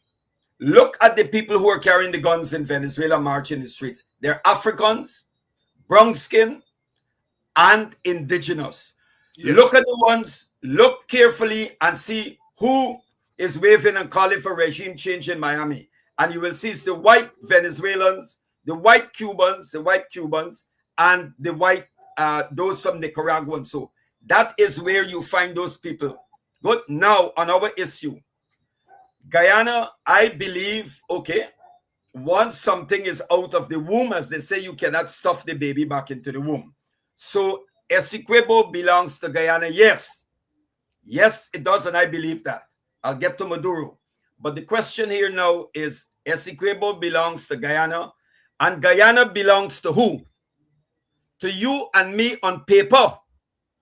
Look at the people who are carrying the guns in Venezuela marching the streets. They're Africans, brown skin, and indigenous. Yes. Look at the ones, look carefully and see who is waving and calling for regime change in Miami. And you will see it's the white Venezuelans, the white Cubans, and the white, those from Nicaragua. So that is where you find those people. But now on our issue, Guyana, I believe, okay, once something is out of the womb, as they say, you cannot stuff the baby back into the womb. So Essequibo belongs to Guyana, yes. Yes, it does, and I believe that. I'll get to Maduro. But the question here now is, Essequibo belongs to Guyana, and Guyana belongs to who? To you and me on paper.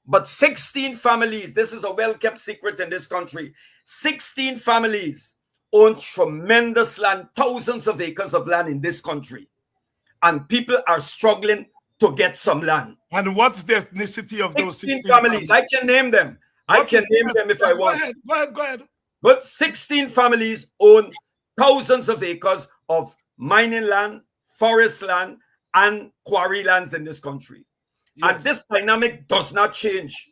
But 16 families, this is a well-kept secret in this country, 16 families own tremendous land, thousands of acres of land in this country. And people are struggling to get some land. And what's the ethnicity of those 16 families? I can name them. I can name them if I want. Go ahead. But 16 families own thousands of acres of mining land, forest land, and quarry lands in this country. Yes. And this dynamic does not change,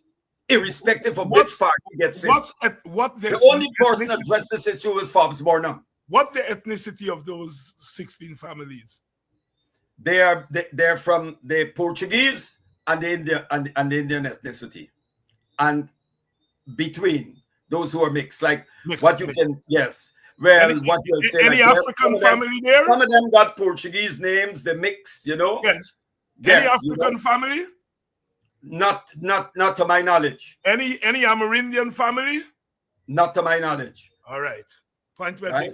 irrespective of which party gets in. The only person addressed this issue is Forbes Burnham. What's the ethnicity of those 16 families? They're from the Portuguese and the Indian ethnicity, and between those who are mixed, like Mixed. Yes. Well, what you say? Any African family there? Some of them got Portuguese names. They mix, you know. Yes. Any African family? Not to my knowledge. Any Amerindian family? Not to my knowledge. All right. Point well right.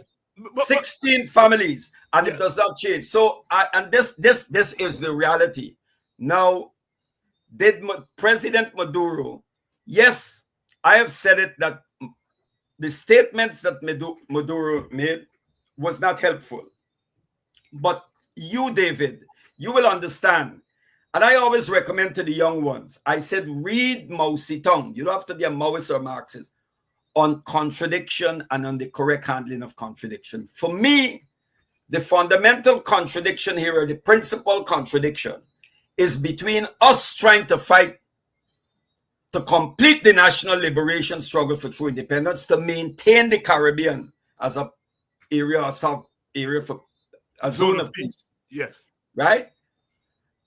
16 families, and it does not change. So, and this is the reality. Now, did President Maduro? Yes, I have said it that the statements that Maduro made was not helpful. But you, David, you will understand. And I always recommend to the young ones, I said, read Mao Zedong. You don't have to be a Maoist or Marxist, on contradiction and on the correct handling of contradiction. For me, the fundamental contradiction here, or the principal contradiction, is between us trying to fight to complete the national liberation struggle for true independence, to maintain the Caribbean as a area, for a zone of peace. Yes. Right?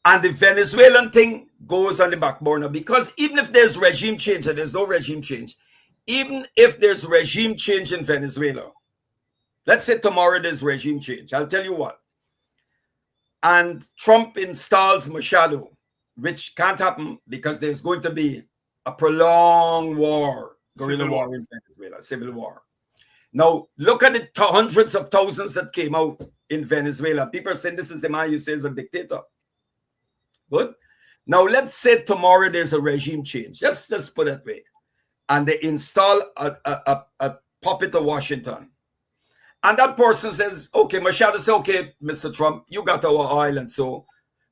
And the Venezuelan thing goes on the back burner, because even if there's regime change, and there's no regime change, even if there's regime change in Venezuela, let's say tomorrow there's regime change, I'll tell you what, and Trump installs Machado, which can't happen because there's going to be a prolonged war, guerrilla war in Venezuela, civil war. Now, look at the hundreds of thousands that came out in Venezuela. People are saying this is the man you say is a dictator. Good. Now, let's say tomorrow there's a regime change. Just put it that way. And they install a puppet of Washington. And that person says, okay, Machado says, okay, Mr. Trump, you got our oil. And so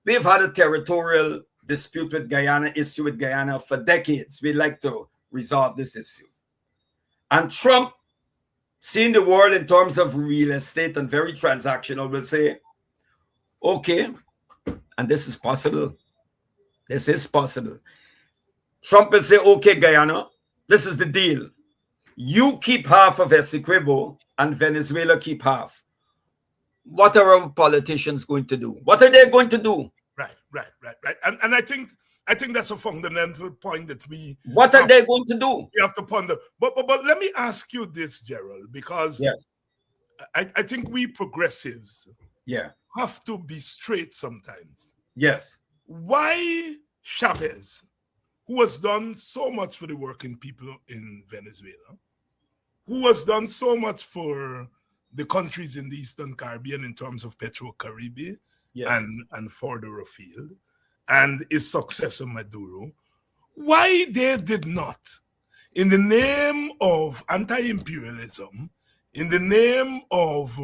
we've had a territorial dispute with Guyana, issue with Guyana for decades. We'd like to resolve this issue. And Trump, seeing the world in terms of real estate and very transactional, will say, okay, and this is possible. This is possible. Trump will say, okay, Guyana, this is the deal. You keep half of Essequibo and Venezuela keep half. What are our politicians going to do? What are they going to do? Right. And I think that's a fundamental point that we... What are they going to do? We have to ponder. But let me ask you this, Gerald, because yes, I think we progressives have to be straight sometimes. Yes. Why Chavez, who has done so much for the working people in Venezuela, who has done so much for the countries in the Eastern Caribbean in terms of Petro-Caribbean and further afield, and his successor Maduro, why they did not, in the name of anti-imperialism, in the name of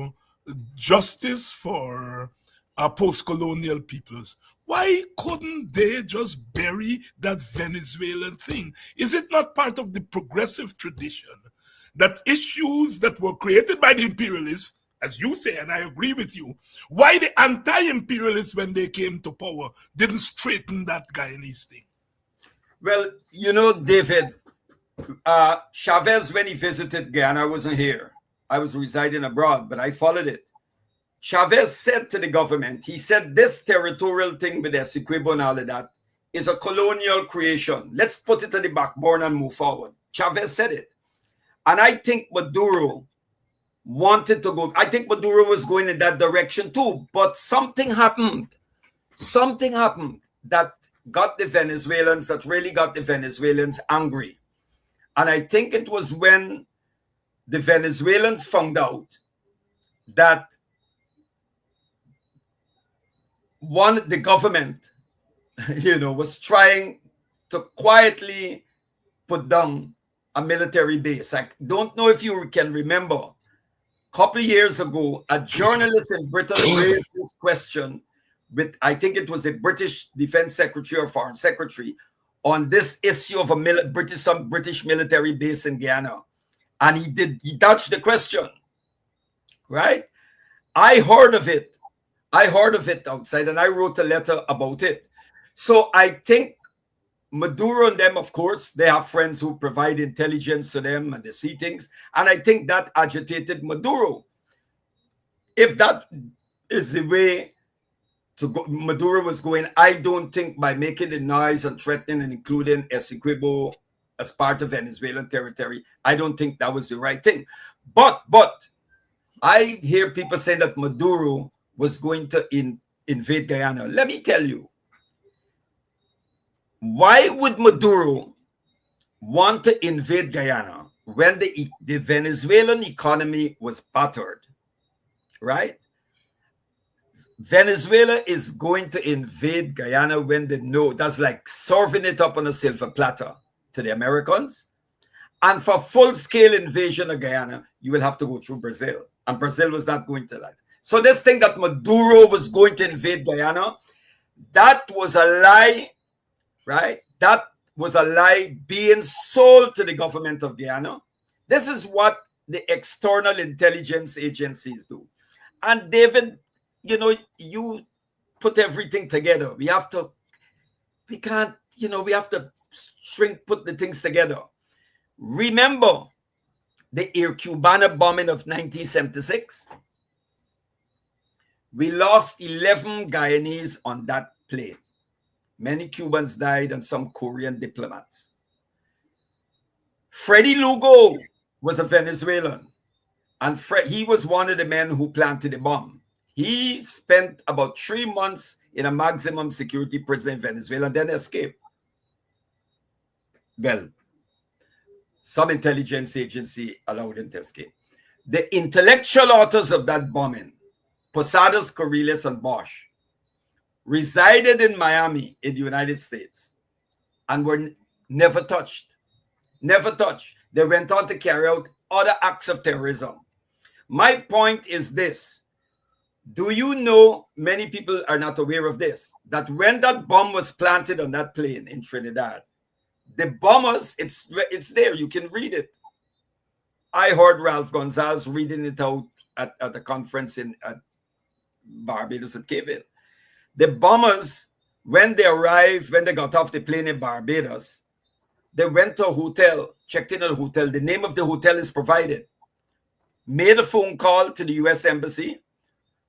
justice for post-colonial peoples, why couldn't they just bury that Venezuelan thing? Is it not part of the progressive tradition that issues that were created by the imperialists, as you say, and I agree with you, why the anti-imperialists, when they came to power, didn't straighten that Guyanese thing? Well, you know, David, Chavez, when he visited Guyana, I wasn't here. I was residing abroad, but I followed it. Chavez said to the government, he said, this territorial thing with Essequibo and all of that is a colonial creation. Let's put it on the back burner and move forward. Chavez said it. And I think Maduro wanted to go. I think Maduro was going in that direction too. But something happened. Something happened that got the Venezuelans, that really got the Venezuelans angry. And I think it was when the Venezuelans found out that the government, was trying to quietly put down a military base. I don't know if you can remember, a couple of years ago, a journalist in Britain raised this question with, I think it was a British Defense Secretary or Foreign Secretary, on this issue of some British military base in Guyana. And he dodged the question, right? I heard of it. I heard of it outside, and I wrote a letter about it. So I think Maduro and them, of course, they have friends who provide intelligence to them and they see things. And I think that agitated Maduro. If that is the way to go, Maduro was going, I don't think by making the noise and threatening and including Essequibo as part of Venezuelan territory, I don't think that was the right thing. But I hear people say that Maduro was going to invade Guyana. Let me tell you, why would Maduro want to invade Guyana when the Venezuelan economy was battered, right? Venezuela is going to invade Guyana when they know that's like serving it up on a silver platter to the Americans. And for full-scale invasion of Guyana, you will have to go through Brazil. And Brazil was not going to that. So this thing that Maduro was going to invade Guyana, that was a lie, right? That was a lie being sold to the government of Guyana. This is what the external intelligence agencies do. And David, you know, you put everything together. We have to put the things together. Remember the Air Cubana bombing of 1976? We lost 11 Guyanese on that plane. Many Cubans died and some Korean diplomats. Freddy Lugo was a Venezuelan, and he was one of the men who planted the bomb. He spent about 3 months in a maximum security prison in Venezuela and then escaped. Well, some intelligence agency allowed him to escape. The intellectual authors of that bombing, Posadas, Corrales, and Bosch, resided in Miami in the United States and were never touched. Never touched. They went on to carry out other acts of terrorism. My point is this. Do you know, many people are not aware of this, that when that bomb was planted on that plane in Trinidad, the bombers, it's there, you can read it. I heard Ralph Gonzalez reading it out at the conference at Barbados at Cape Hill. The bombers, when they got off the plane in Barbados, they went to a hotel, checked in at a hotel. The name of the hotel is provided. Made a phone call to the U.S. Embassy,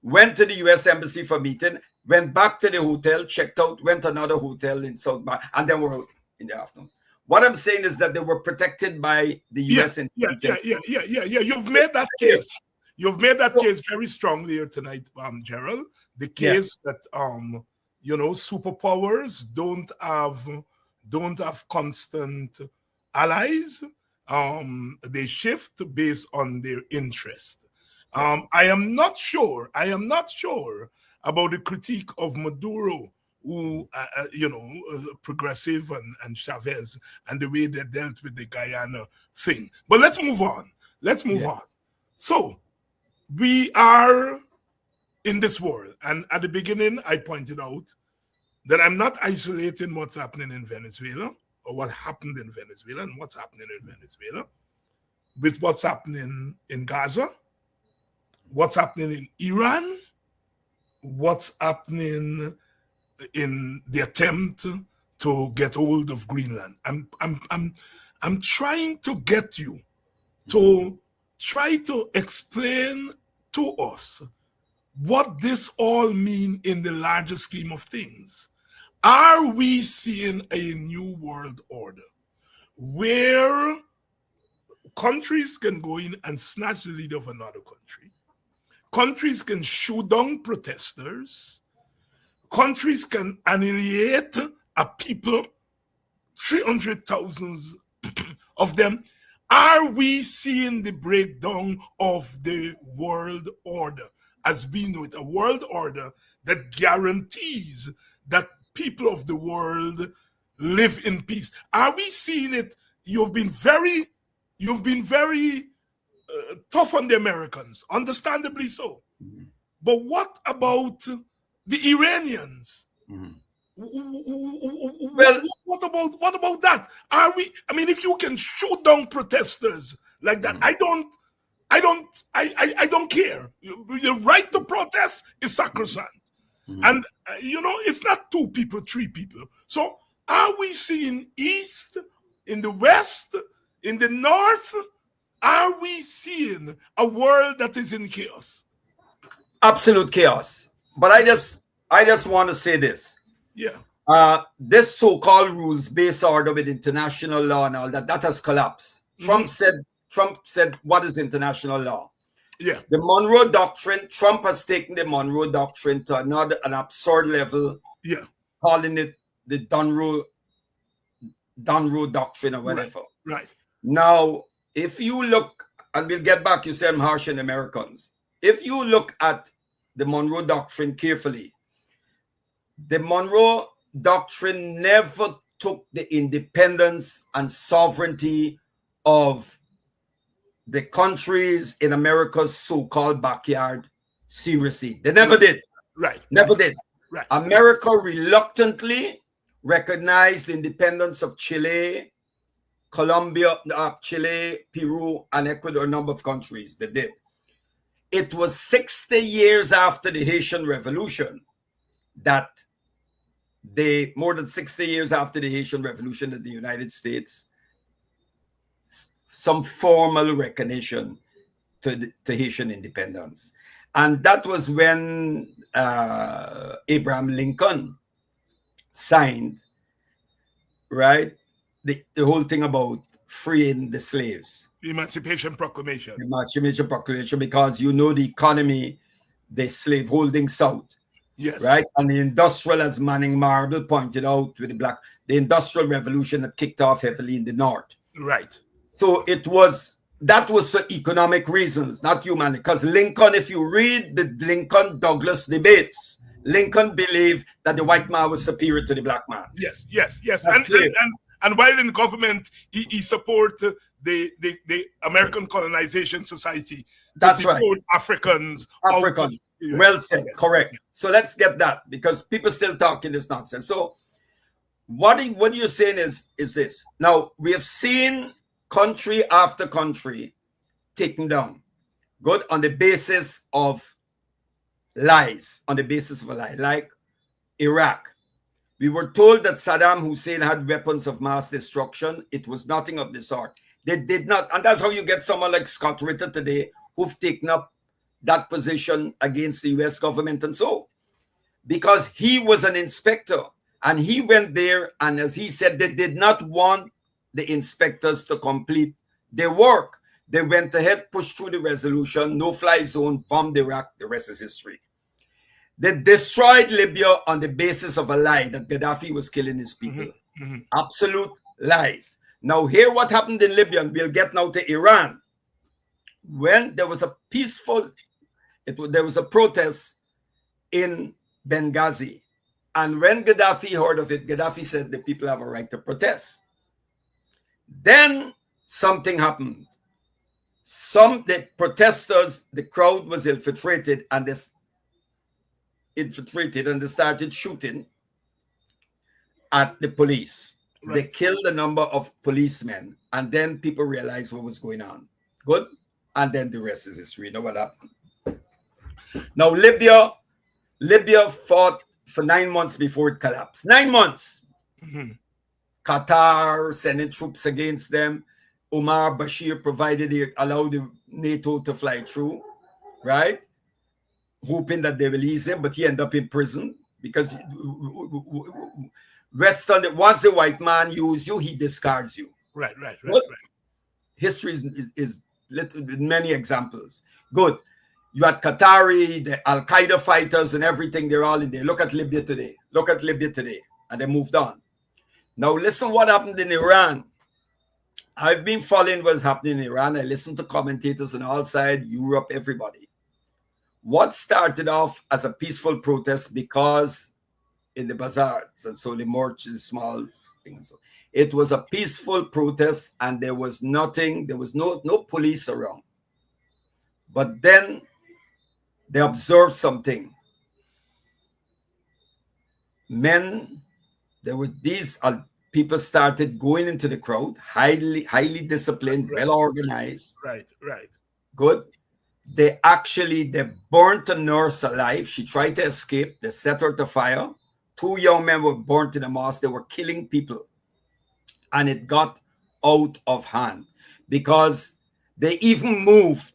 went to the U.S. Embassy for meeting, went back to the hotel, checked out, went to another hotel in South Bar, and then were out in the afternoon. What I'm saying is that they were protected by the U.S. Yeah. You've made that case. You've made that case very strongly here tonight, Gerald. The case that superpowers don't have constant allies. They shift based on their interest. I am not sure about the critique of Maduro, who progressive and Chavez, and the way they dealt with the Guyana thing. But let's move on. On. So we are in this world, and at the beginning I pointed out that I'm not isolating what's happening in Venezuela or what happened in Venezuela and what's happening in Venezuela with what's happening in Gaza, what's happening in Iran, what's happening in the attempt to get hold of Greenland. I'm trying to get you to try to explain to us what this all means in the larger scheme of things. Are we seeing a new world order where countries can go in and snatch the lead of another country? Countries can shoot down protesters. Countries can annihilate a people, 300,000 of them. Are we seeing the breakdown of the world order as we know it? A world order that guarantees that people of the world live in peace. Are we seeing it? You've been very tough on the Americans, understandably so. Mm-hmm. But what about the Iranians? Mm-hmm. Well, what about that? Are we? I mean, if you can shoot down protesters like that, mm-hmm. I don't care. Your right to protest is sacrosanct. And, it's not 2 people, 3 people. So are we seeing east, in the west, in the north? Are we seeing a world that is in chaos? Absolute chaos. But I just want to say this. Yeah. This so-called rules-based order with international law and all that has collapsed. Trump said, what is international law? Yeah. The Monroe Doctrine, Trump has taken the Monroe Doctrine to an absurd level. Yeah. Calling it the Dunroe Doctrine or whatever. Right. Now, if you look, and we'll get back, you say I'm harsh on Americans. If you look at the Monroe Doctrine carefully, the Monroe Doctrine never took the independence and sovereignty of the countries in America's so-called backyard seriously. They never did. Right. Never did. Right. America reluctantly recognized the independence of Chile, Colombia, Chile, Peru, and Ecuador, a number of countries. They did. It was 60 years after the Haitian Revolution that more than 60 years after the Haitian Revolution in the United States, some formal recognition to Haitian independence. And that was when Abraham Lincoln signed, right, the whole thing about freeing the slaves. Emancipation Proclamation. Emancipation Proclamation, because the economy, the slave holding South. Yes. Right. And the industrial, as Manning Marble pointed out with the Industrial Revolution that kicked off heavily in the North. Right. So that was for economic reasons, not human. Because Lincoln, if you read the Lincoln-Douglas debates, Lincoln believed that the white man was superior to the black man. Yes. That's clear. And while in government, he support the American Colonization Society. That's right. Africans. Well said. Correct. So let's get that, because people still talking this nonsense. So what you're saying is this. Now, we have seen country after country taken down. Good, on the basis of lies, on the basis of a lie, like Iraq. We were told that Saddam Hussein had weapons of mass destruction. It was nothing of the sort. They did not. And that's how you get someone like Scott Ritter today, who've taken up that position against the US government and so. Because he was an inspector and he went there, and as he said, they did not want the inspectors to complete their work. They went ahead, pushed through the resolution, no-fly zone, bombed Iraq, the rest is history. They destroyed Libya on the basis of a lie that Gaddafi was killing his people. Absolute lies. Now, hear what happened in Libya, and we'll get now to Iran. When there was a there was a protest in Benghazi. And when Gaddafi heard of it, Gaddafi said the people have a right to protest. Then something happened. The protesters, the crowd was infiltrated, and they started shooting at the police. Right. They killed a number of policemen, and then people realized what was going on. Good? And then the rest is history. You know what happened? Now, Libya fought for 9 months before it collapsed. 9 months. Qatar sending troops against them. Omar Bashir allowed the NATO to fly through, right? Hoping that they release him, but he ended up in prison because once the white man uses you, he discards you. Right. History is many examples. Good. You had Qatari, the Al-Qaeda fighters and everything, they're all in there. Look at Libya today. And they moved on. Now listen what happened in Iran. I've been following what's happening in Iran. I listen to commentators on all sides, Europe, everybody. What started off as a peaceful protest because in the bazaars and so the small things. It was a peaceful protest and there was no police around. But then they observed something. People started going into the crowd, highly disciplined, well organized. Right. Good. They burnt a nurse alive. She tried to escape. They set her to fire. 2 young men were burnt in a mosque. They were killing people. And it got out of hand because they even moved.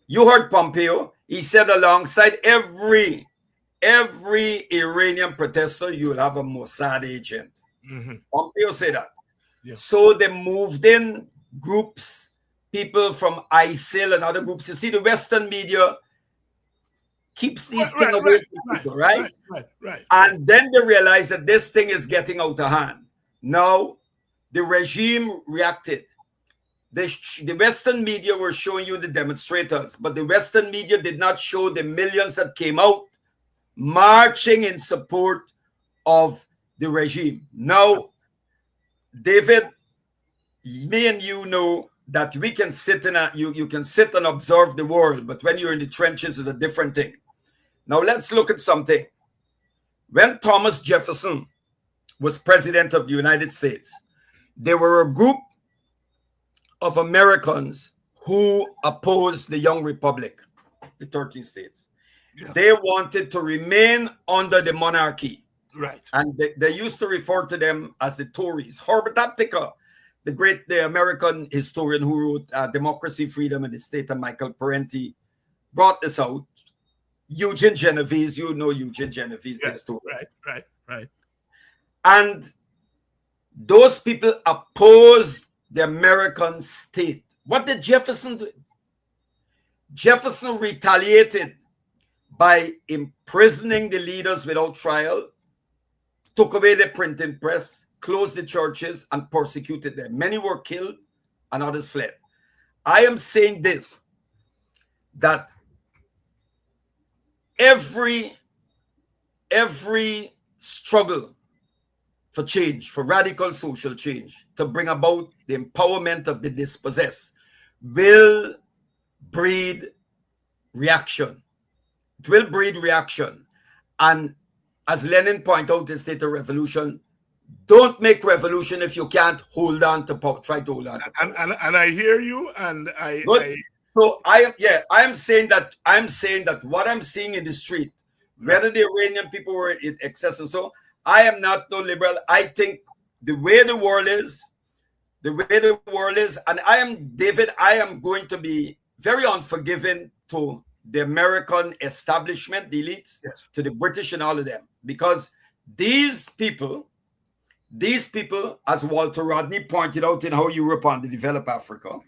You heard Pompeo. He said alongside every Iranian protester, you'll have a Mossad agent. Pompeo said that. Yeah. So they moved in groups, people from ISIL and other groups. You see, the Western media keeps these things away from people, right? And then they realize that this thing is getting out of hand. Now, the regime reacted. The Western media were showing you the demonstrators, but the Western media did not show the millions that came out marching in support of the regime. Now, David, me and you know that we can sit you can sit and observe the world, but when you're in the trenches is a different thing. Now let's look at something. When Thomas Jefferson was president of the United States, there were a group of Americans who opposed the Young Republic, the 13 states. Yeah. They wanted to remain under the monarchy. Right. And they used to refer to them as the Tories. Herbert Aptheker, the American historian who wrote Democracy, Freedom, and the State, and Michael Parenti brought this out. Eugene Genovese, you know Eugene Genovese. Yes, right. And those people opposed the American state. What did Jefferson do? Jefferson retaliated by imprisoning the leaders without trial, took away the printing press, closed the churches, and persecuted them. Many were killed and others fled. I am saying this, that every struggle for change, for radical social change, to bring about the empowerment of the dispossessed, will breed reaction. It will breed reaction. And as Lenin pointed out in State of Revolution, don't make revolution if you can't hold on to power. Try to hold on to power. And I hear you, and So I'm saying that what I'm seeing in the street, whether the Iranian people were in excess and so, I am not no liberal. I think the way the world is, and I am going to be very unforgiving to the American establishment, the elites, yes, to the British and all of them, because these people, as Walter Rodney pointed out in How Europe and the Developed Africa,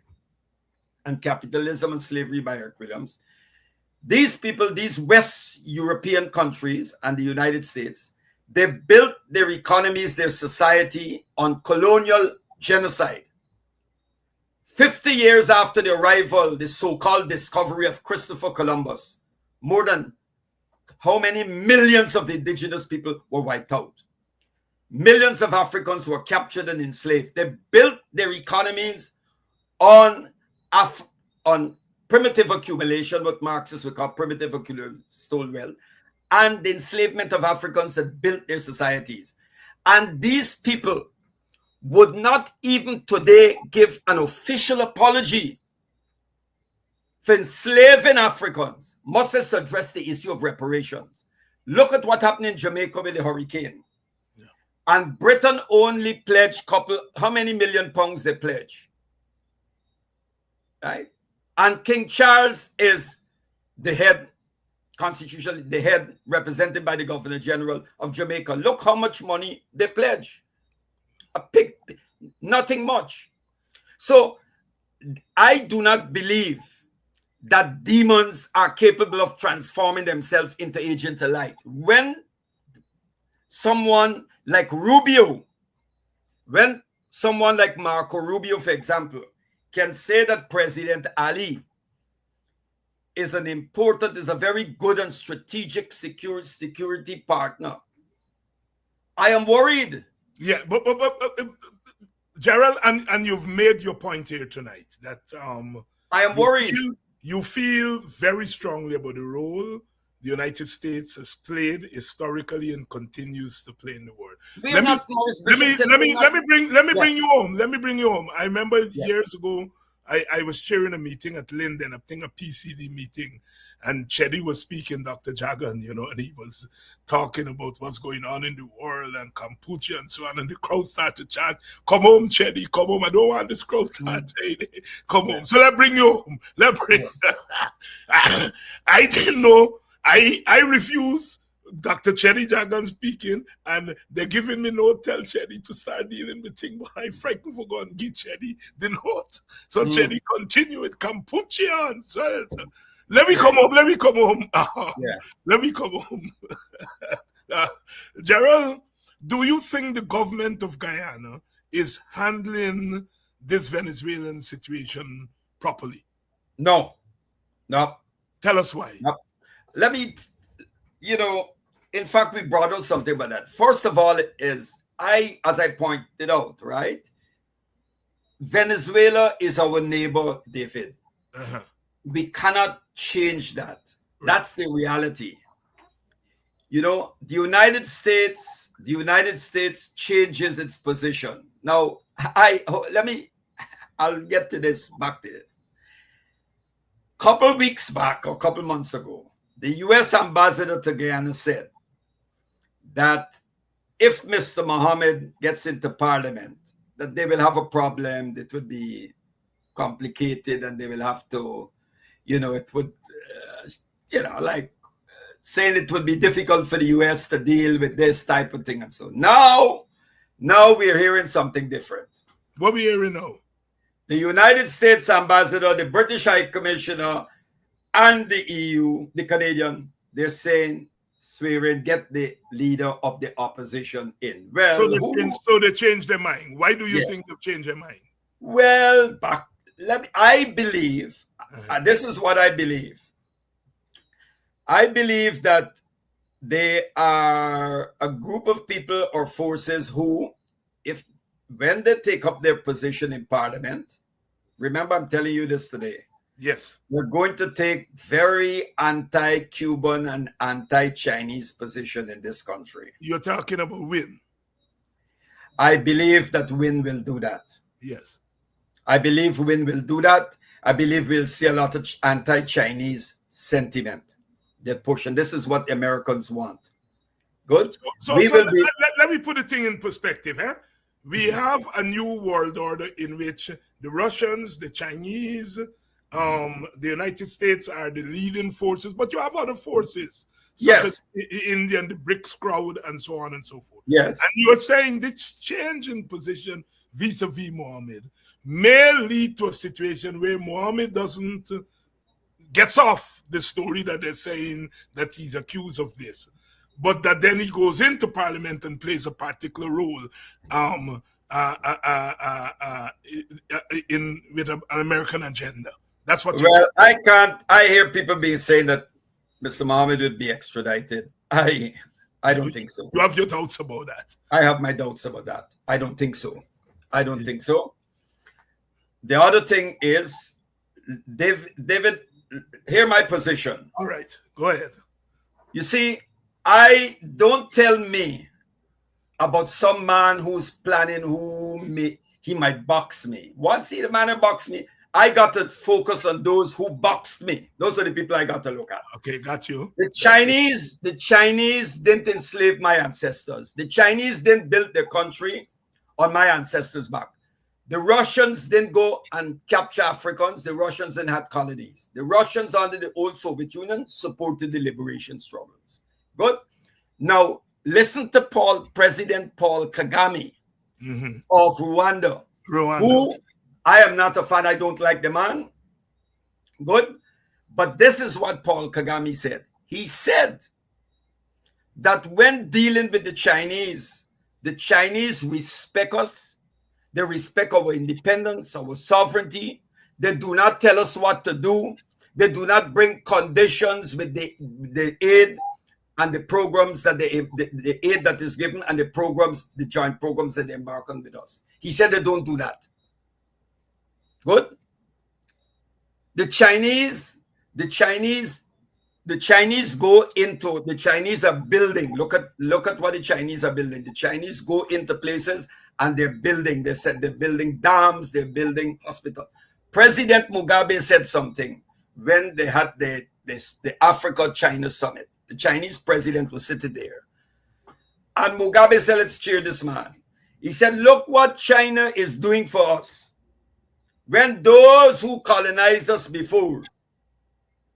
and Capitalism and Slavery by Eric Williams, these people, these West European countries and the United States, they built their economies, their society on colonial genocide. 50 years after the arrival, the so-called discovery of Christopher Columbus, more than how many millions of indigenous people were wiped out? Millions of Africans were captured and enslaved. They built their economies on primitive accumulation, what Marxists would call primitive accumulation, stole well, and the enslavement of Africans that built their societies. And these people would not even today give an official apology for enslaving Africans, much as to address the issue of reparations. Look at what happened in Jamaica with the hurricane. Yeah. And Britain only pledged how many million pounds they pledged? Right? And King Charles is the head, constitutionally, the head represented by the Governor General of Jamaica. Look how much money they pledge. Nothing much. So I do not believe that demons are capable of transforming themselves into agents of light. When someone like Rubio, when someone like Marco Rubio, for example, can say that President Ali is a very good and strategic security partner, I am worried. Yeah, but Gerald, and you've made your point here tonight that I am worried. You feel very strongly about the role the United States has played historically and continues to play in the world. Let me bring you home. I remember years ago I was chairing a meeting at Linden, I think a PCD meeting, and Chetty was speaking, Dr. Jagan, you know, and he was talking about what's going on in the world and Kampuchea and so on, and the crowd started to chant, "Come home, Chetty, come home. I don't want this crowd to say, come home. So let's bring you home. Let's bring." I didn't know. I refuse. Dr. Cherry Jagan speaking, and they're giving me note, tell Cherry to start dealing with things, but I frightened for going to give Cherry the note. So Cherry continue with Kampuchea and so let me come home, let me come home. Let me come home. Gerald, do you think the government of Guyana is handling this Venezuelan situation properly? No. Tell us why. No. Let me, in fact, we brought out something about that. First of all, as I pointed out, right? Venezuela is our neighbor, David. We cannot change that. That's the reality. The United States changes its position. Now, I'll get to this, back to this. Couple weeks back, or couple months ago, the U.S. ambassador to Guyana said that if Mr. Mohammed gets into parliament, that they will have a problem, it would be complicated, and they will have to, it would, saying it would be difficult for the U.S. to deal with this type of thing and so. Now we're hearing something different. What are we hearing now? The United States ambassador, the British High Commissioner, and the EU, the Canadian, they're saying, swearing, get the leader of the opposition in. Well, so they changed their mind. Why do you think they've changed their mind? Well, I believe, this is what I believe. I believe that they are a group of people or forces who, when they take up their position in parliament, remember I'm telling you this today. Yes. We're going to take very anti-Cuban and anti-Chinese position in this country. You're talking about Win. I believe that Win will do that. Yes. I believe Win will do that. I believe we'll see a lot of anti-Chinese sentiment. That push, and this is what the Americans want. Good? So let me put the thing in perspective. We have a new world order in which the Russians, the Chinese, the United States are the leading forces, but you have other forces, such as India and the BRICS crowd and so on and so forth. Yes. And you're saying this change in position vis-a-vis Mohammed may lead to a situation where Mohammed gets off the story that they're saying that he's accused of this, but that then he goes into parliament and plays a particular role with an American agenda. That's what. Well, I hear people being saying that Mr. Mohammed would be extradited. I don't think so. You have your doubts about that. I have my doubts about that. I don't think so. Think so. The other thing is, David, hear my position. All right, go ahead. You see, don't tell me about some man who's planning he might box me. Once the man who boxed me, I got to focus on those who boxed me. Those are the people I got to look at. Okay, got you. The Chinese didn't enslave my ancestors. The Chinese didn't build their country on my ancestors' back. The Russians didn't go and capture Africans. The Russians didn't have colonies. The Russians under the old Soviet Union supported the liberation struggles. Good. Now, listen to President Paul Kagame of Rwanda. Who I am not a fan. I don't like the man. Good. But this is what Paul Kagame said. He said that when dealing with the Chinese respect us. They respect our independence, our sovereignty. They do not tell us what to do. They do not bring conditions with the aid and the programs that the aid that is given and the joint programs that they embark on with us. He said they don't do that. Good. The Chinese are building. Look at what the Chinese are building. The Chinese go into places and they're building. They said they're building dams, they're building hospitals. President Mugabe said something when they had the Africa-China summit. The Chinese president was sitting there. And Mugabe said, let's cheer this man. He said, look what China is doing for us. When those who colonized us before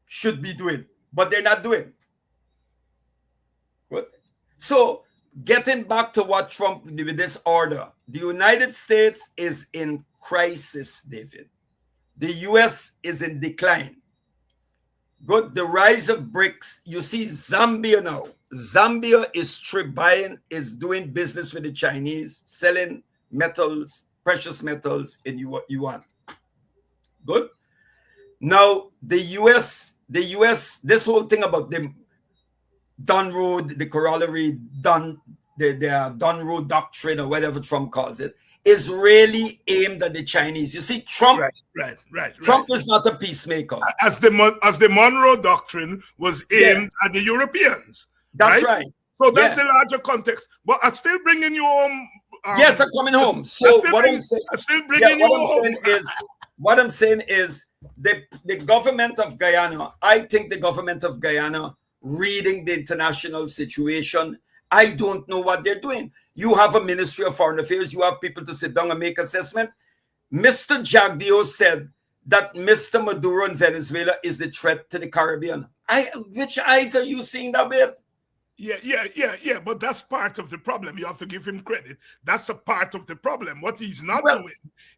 should be doing, but they're not doing. Good. So, getting back to what Trump did with this order, the United States is in crisis, David. The U.S. is in decline. Good. The rise of BRICS. You see Zambia now. Zambia is doing business with the Chinese, selling metals, precious metals in yuan. Good. Now, the U.S., this whole thing about the Dunn Road, the corollary, the Dunn Road doctrine, or whatever Trump calls it, is really aimed at the Chinese. You see, Trump, Trump is not a peacemaker. As the Monroe Doctrine was aimed at the Europeans. That's right. So that's the larger context. But I'm still bringing you home. Yes, I'm coming home. So what I'm saying is the government of Guyana, I think the government of Guyana, reading the international situation, I don't know what they're doing. You have a Ministry of Foreign Affairs. You have people to sit down and make assessment. Mr. Jagdeo said that Mr. Maduro in Venezuela is the threat to the Caribbean. Which eyes are you seeing that with? Yeah. But that's part of the problem. You have to give him credit. That's a part of the problem. What he's not doing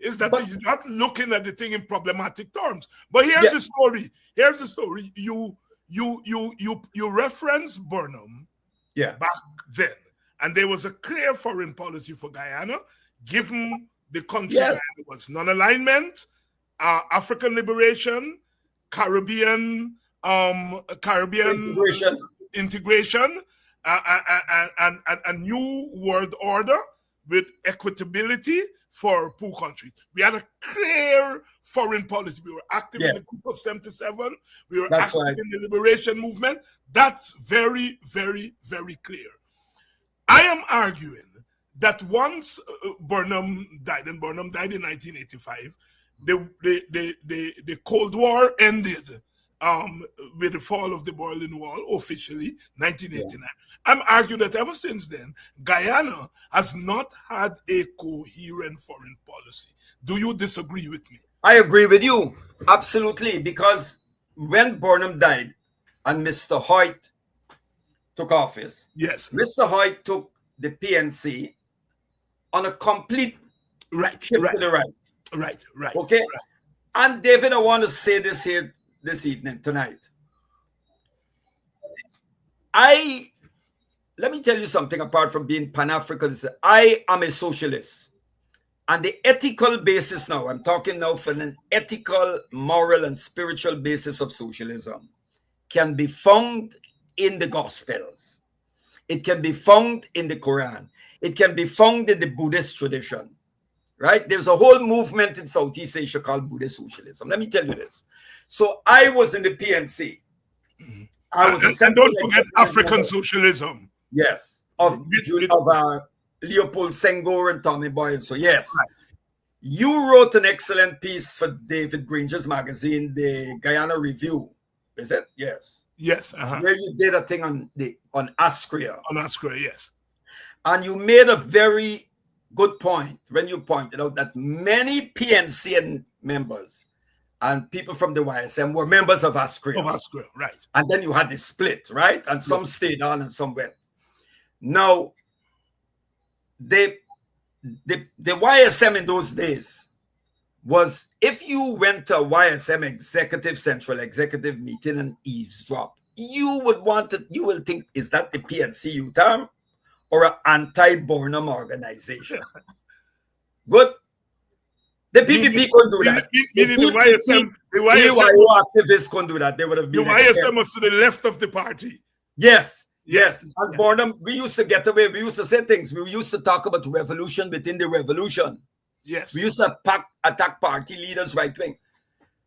is that he's not looking at the thing in problematic terms. But here's the story. Here's the story. You reference Burnham back then. And there was a clear foreign policy for Guyana, given the country Guyana was non-alignment, African liberation, Caribbean integration, and a new world order with equitability for poor countries. We had a clear foreign policy. We were active in the Group of 77. We were active in the liberation movement. That's very, very, very clear. I am arguing that once Burnham died, and Burnham died in 1985, the Cold War ended with the fall of the Berlin Wall, officially, 1989. I'm arguing that ever since then, Guyana has not had a coherent foreign policy. Do you disagree with me? I agree with you, absolutely, because when Burnham died and Mr. Hoyt took office, Mr. Hoyt took the PNC on a complete shift to the right. Okay? And David, I want to say this here this evening, tonight. Let me tell you something apart from being Pan-Africanist. I am a socialist. And the ethical basis now, I'm talking now for an ethical, moral, and spiritual basis of socialism, can be found in the Gospels. It can be found in the Quran. It can be found in the Buddhist tradition. Right? There's a whole movement in Southeast Asia called Buddhist socialism. Let me tell you this. So I was in the PNC. And don't forget African socialism. Yes. Of Leopold Senghor and Tommy Boyle. So yes. Right. You wrote an excellent piece for David Granger's magazine, the Guyana Review. Is it? Yes. Yes. Where you did a thing on Askria. On Askria, yes. And you made a very good point when you pointed out that many PNC members and people from the YSM were members of Askria. Of Askria, right. And then you had the split, right? And some stayed on and some went. Now, the YSM in those days was, if you went to a YSM central executive meeting and eavesdrop, you will think, is that the PNC youth arm or an anti-Burnham organization? Good. The PPP couldn't do that. The YSM activists couldn't do that. They would have been. The YSM was to the left of the party. Yes. And Burnham, we used to get away. We used to say things. We used to talk about revolution within the revolution. Yes. We used to attack party leaders right wing.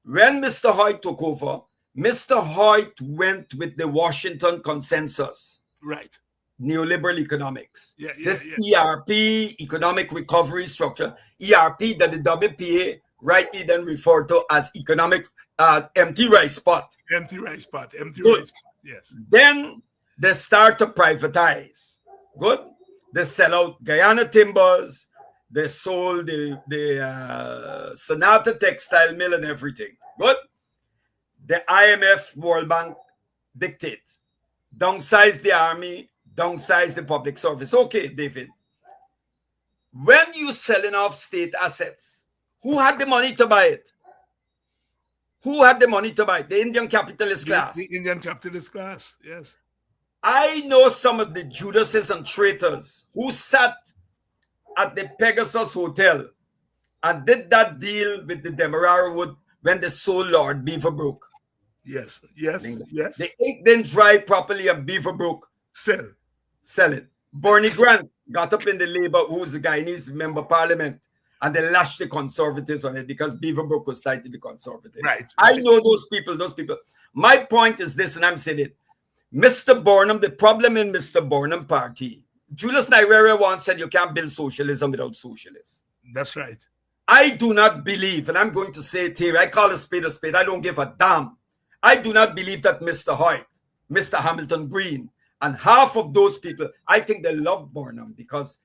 When Mr. Hoyt took over, Mr. Hoyt went with the Washington consensus. Right. Neoliberal economics. ERP, economic recovery structure, ERP that the WPA rightly then referred to as economic empty rice pot. Empty rice pot. Empty Good. rice pot. Yes. Then they start to privatize. Good. They sell out Guyana Timbers. They sold the Sonata Textile Mill and everything. Good. The IMF, World Bank dictates. Downsize the army, downsize the public service. Okay, David. When you selling off state assets, who had the money to buy it? Who had the money to buy it? The Indian capitalist class. The Indian capitalist class, yes. I know some of the Judases and traitors who sat at the Pegasus Hotel and did that deal with the Demerara Wood when they sold Lord Beaverbrook. Yes, yes, yes. The ink didn't dry properly at Beaverbrook. Sell it. Bernie Grant got up in the Labour, who's the Guyanese member of parliament, and they lashed the conservatives on it because Beaverbrook was tied to the conservative. Right. I know those people. My point is this, and I'm saying it. Mr. Burnham, the problem in Mr. Burnham party, Julius Nyerere once said you can't build socialism without socialists. That's right. I do not believe, and I'm going to say it here, I call a spade, I don't give a damn. I do not believe that Mr. Hoyt, Mr. Hamilton Green, and half of those people, I think they loved Burnham because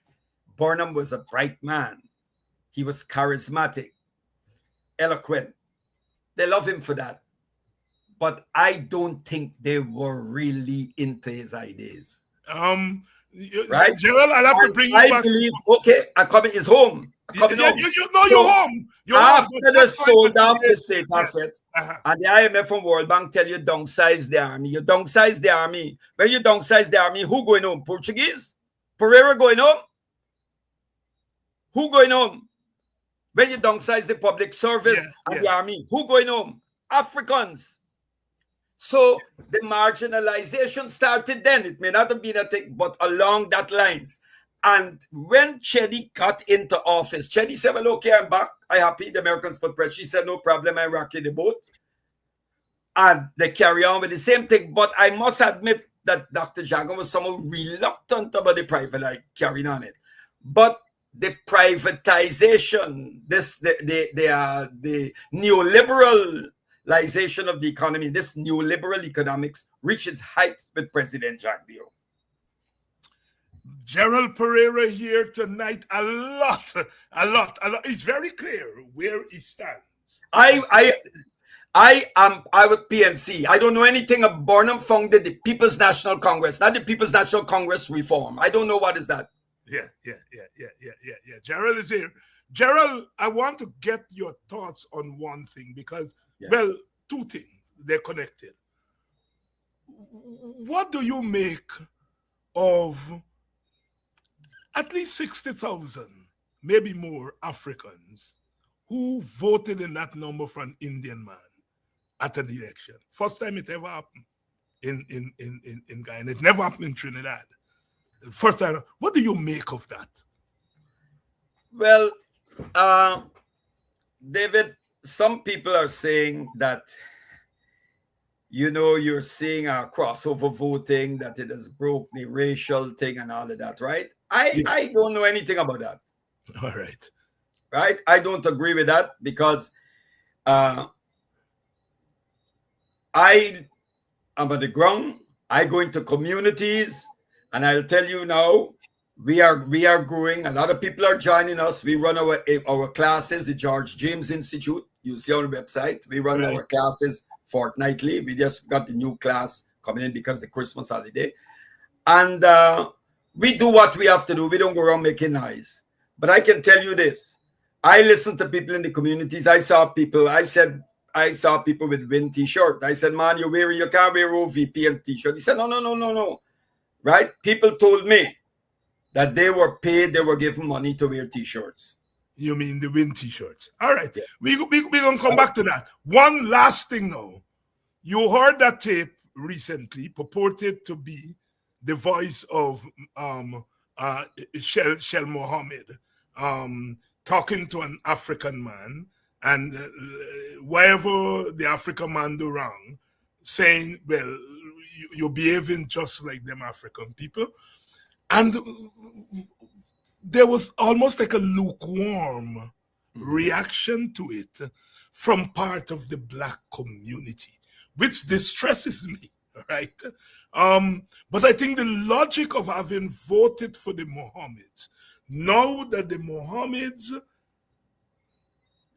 Burnham was a bright man. He was charismatic, eloquent. They love him for that. But I don't think they were really into his ideas. Right? Gerald, I'll have to bring you back. Believe, okay, I'm coming. Is home. I'm coming home. You're home. After they sold off the state assets, and the IMF and World Bank tell you downsize the army. You downsize the army. When you downsize the army, who going home? Portuguese? Pereira going home? Who going home? When you downsize the public service and the army, who going home? Africans. So the marginalization started then. It may not have been a thing, but along that lines. And when Chedi got into office, Chedi said, well, okay, I'm back. I'm happy. The Americans put pressure. She said, no problem. I'm rocking the boat. And they carry on with the same thing. But I must admit that Dr. Jagan was somewhat reluctant about the private carrying on it. But the privatization, the neoliberalization of the economy, this neoliberal economics reached its height with President Jack Dio. Gerald Pereira here tonight, a lot. It's very clear where he stands. I with PNC. I don't know anything of Burnham founded the People's National Congress, not the People's National Congress reform. I don't know what is that. Yeah. Gerald is here. Gerald, I want to get your thoughts on one thing because, well, two things. They're connected. What do you make of at least 60,000, maybe more Africans who voted in that number for an Indian man at an election? First time it ever happened in Guyana. It never happened in Trinidad. First time. What do you make of that? Well, David, some people are saying that, you're seeing a crossover voting, that it has broke the racial thing and all of that, right? I don't know anything about that. All right. Right? I don't agree with that because I am at the ground. I go into communities, and I'll tell you now, we are growing. A lot of people are joining us. We run our classes, the George James Institute. You see on the website. We run our classes fortnightly. We just got the new class coming in because the Christmas holiday. And we do what we have to do. We don't go around making noise. But I can tell you this. I listen to people in the communities. I saw people with Win t-shirt. I said, man, you can't wear OVP and t-shirt. He said, no. Right? People told me that they were paid, they were given money to wear t-shirts. You mean the Win t-shirts? All right. Yeah. We're going to come back to that. One last thing now. You heard that tape recently purported to be the voice of Shel Mohammed talking to an African man, and wherever the African man do wrong, saying, well, you're behaving just like them African people. And there was almost like a lukewarm reaction to it from part of the black community, which distresses me, right? But I think the logic of having voted for the Mohammeds, now that the Mohammeds,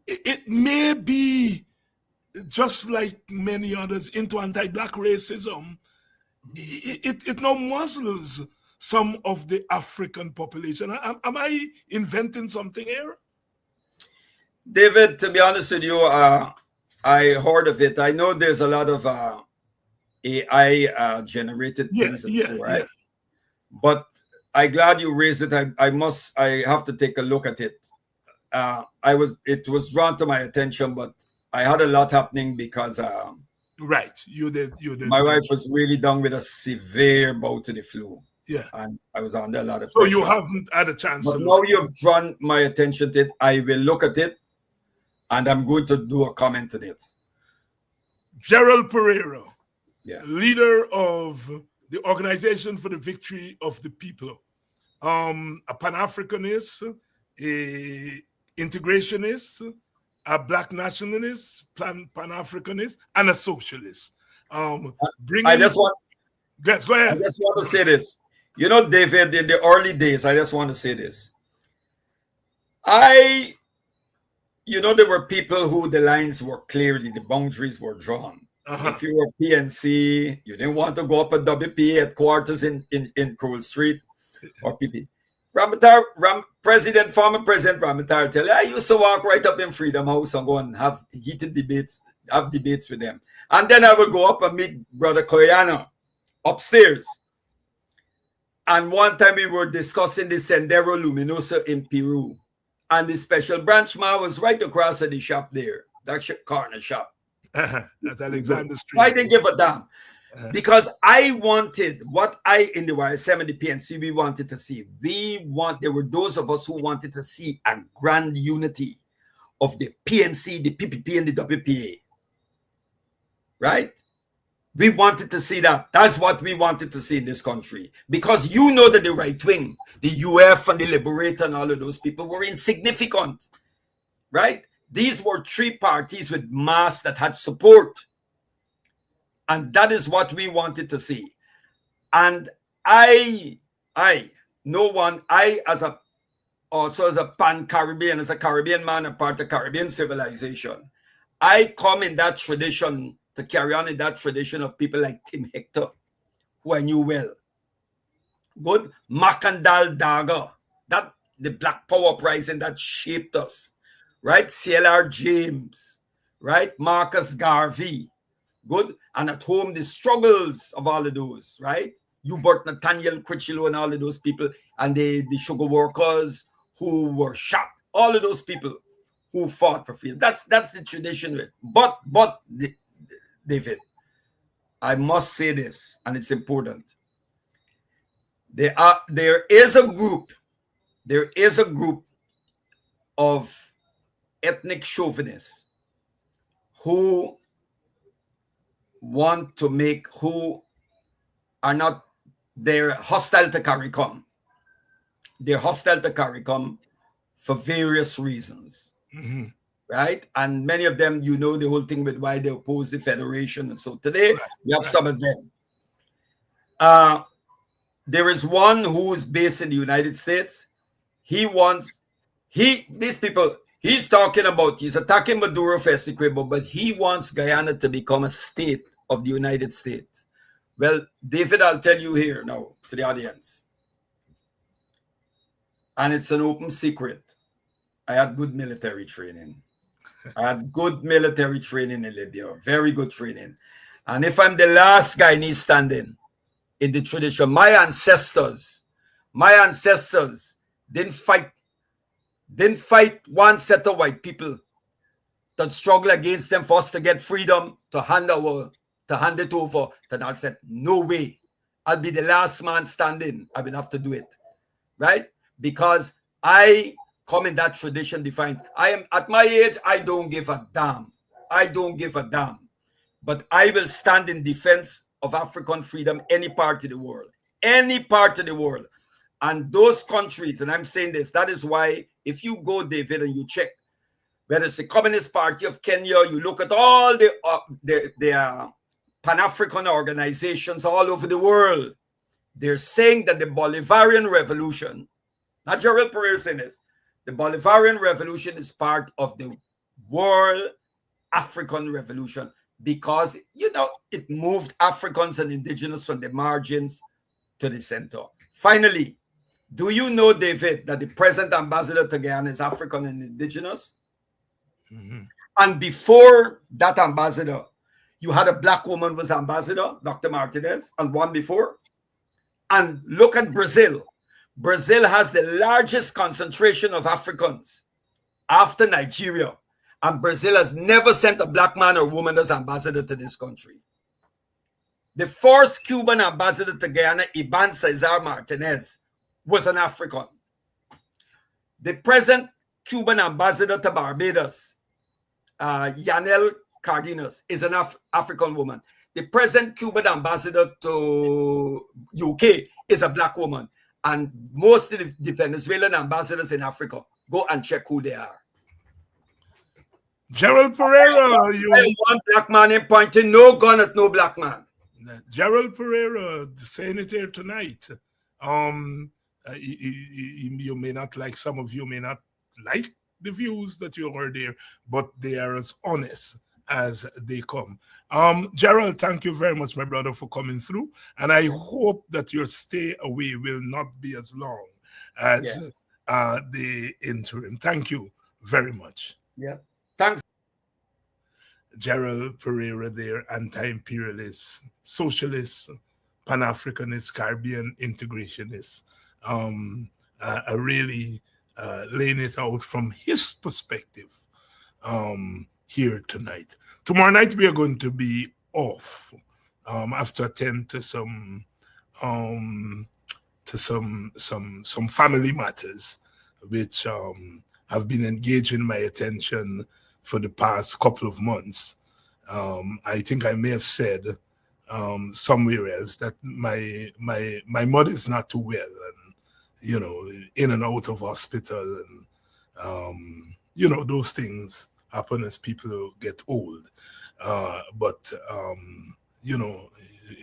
it may be just like many others into anti-black racism, it now muzzles some of the African population. Am I inventing something here? David, to be honest with you, I heard of it. I know there's a lot of AI generated things, right? But I'm glad you raised it. I have to take a look at it. It was drawn to my attention, but I had a lot happening because right, you did. My wife was really down with a severe bout of the flu. Yeah, and I was under a lot of pressure. So you haven't had a chance. But now you've drawn my attention to it. I will look at it, and I'm going to do a comment on it. Gerald Pereira, leader of the Organization for the Victory of the People, a Pan-Africanist, a integrationist, a black nationalist, Pan-Africanist, and a socialist. I just want. Yes, go ahead. I just want to say this. You know, David, in the early days, I just want to say this. There were people who the lines were clearly, the boundaries were drawn. If you were PNC, you didn't want to go up at WPA headquarters in Cole Street or PP. Former President Ramatar tell you, I used to walk right up in Freedom House and go and have heated debates, with them. And then I would go up and meet Brother Koyana upstairs. And one time we were discussing the Sendero Luminoso in Peru. And the special branch man was right across at the shop there. That corner shop. At Alexander Street. I didn't give a damn. Because I wanted what in the YSM and the PNC we wanted to see. There were those of us who wanted to see a grand unity of the PNC, the PPP, and the WPA. Right? We wanted to see that. That's what we wanted to see in this country. Because you know that the right wing, the UF and the Liberator and all of those people were insignificant. Right? These were three parties with mass that had support. And that is what we wanted to see. And as a Pan-Caribbean, as a Caribbean man, a part of Caribbean civilization, I come in that tradition to carry on in that tradition of people like Tim Hector, who I knew well. Good. Macandal Daga, the Black Power Uprising that shaped us. Right? CLR James, right? Marcus Garvey. Good. And at home, the struggles of all of those, right? Hubert Nathaniel Critchlow and all of those people, and the sugar workers who were shot, all of those people who fought for freedom. That's the tradition. But David, I must say this, and it's important. There is a group of ethnic chauvinists who are not, they're hostile to CARICOM. They're hostile to CARICOM for various reasons. Mm-hmm. Right? And many of them, the whole thing with why they oppose the Federation. And so today, we have some of them. There is one who is based in the United States. He's attacking Maduro for Essequibo, but he wants Guyana to become a state of the United States. Well, David, I'll tell you here now to the audience. And it's an open secret. I had good military training. I had good military training in Libya. Very good training. And if I'm the last Guyanese standing in the tradition, my ancestors didn't fight one set of white people that struggle against them for us to get freedom, to hand it over. Then I said, no way. I'll be the last man standing. I will have to do it. Right? Because I come in that tradition defined. I am at my age, I don't give a damn. But I will stand in defense of African freedom any part of the world. And those countries, and I'm saying this, that is why if you go, David, and you check whether it's the Communist Party of Kenya, you look at all the Pan-African organizations all over the world, they're saying that the Bolivarian Revolution, not Gerald Pereira saying this, the Bolivarian Revolution is part of the World African Revolution because, you know, it moved Africans and indigenous from the margins to the center. Finally, do you know, David, that the present ambassador to Guyana is African and indigenous? Mm-hmm. And before that ambassador, you had a black woman was ambassador, Dr. Martinez, and one before. And look at Brazil. Brazil has the largest concentration of Africans after Nigeria. And Brazil has never sent a black man or woman as ambassador to this country. The first Cuban ambassador to Guyana, Iban Cesar Martinez, was an African. The present Cuban ambassador to Barbados, Yanel Cardenas, is an African woman. The present Cuban ambassador to UK is a black woman. And most of the Venezuelan ambassadors in Africa, go and check who they are. Gerald Pereira, one black man in pointing no gun at no black man. Gerald Pereira saying it here tonight. You may not like, some of you may not like the views that you heard there, but they are as honest as they come. Gerald, thank you very much, my brother, for coming through. And I hope that your stay away will not be as long as the interim. Thank you very much. Yeah. Thanks. Gerald Pereira there, anti-imperialist, socialist, Pan-Africanist, Caribbean integrationist. Really laying it out from his perspective here tonight. Tomorrow night we are going to be off after attend to some family matters which have been engaging my attention for the past couple of months. I think I may have said somewhere else that my mother is not too well, and you know, in and out of hospital, and you know, those things happen as people get old. But you know,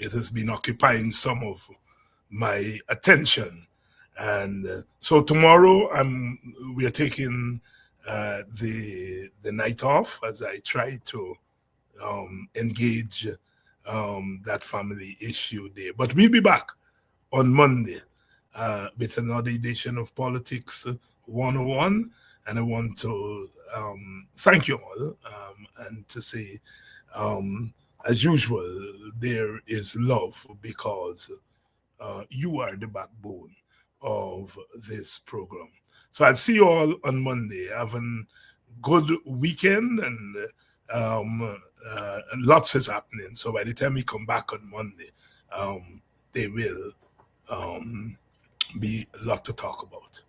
it has been occupying some of my attention, and so tomorrow we are taking the night off as I try to engage that family issue there. But we'll be back on Monday with another edition of Politics 101. And I want to thank you all and to say, as usual, there is love because you are the backbone of this program. So I'll see you all on Monday. Have a good weekend, and lots is happening. So by the time we come back on Monday, there will be a lot to talk about.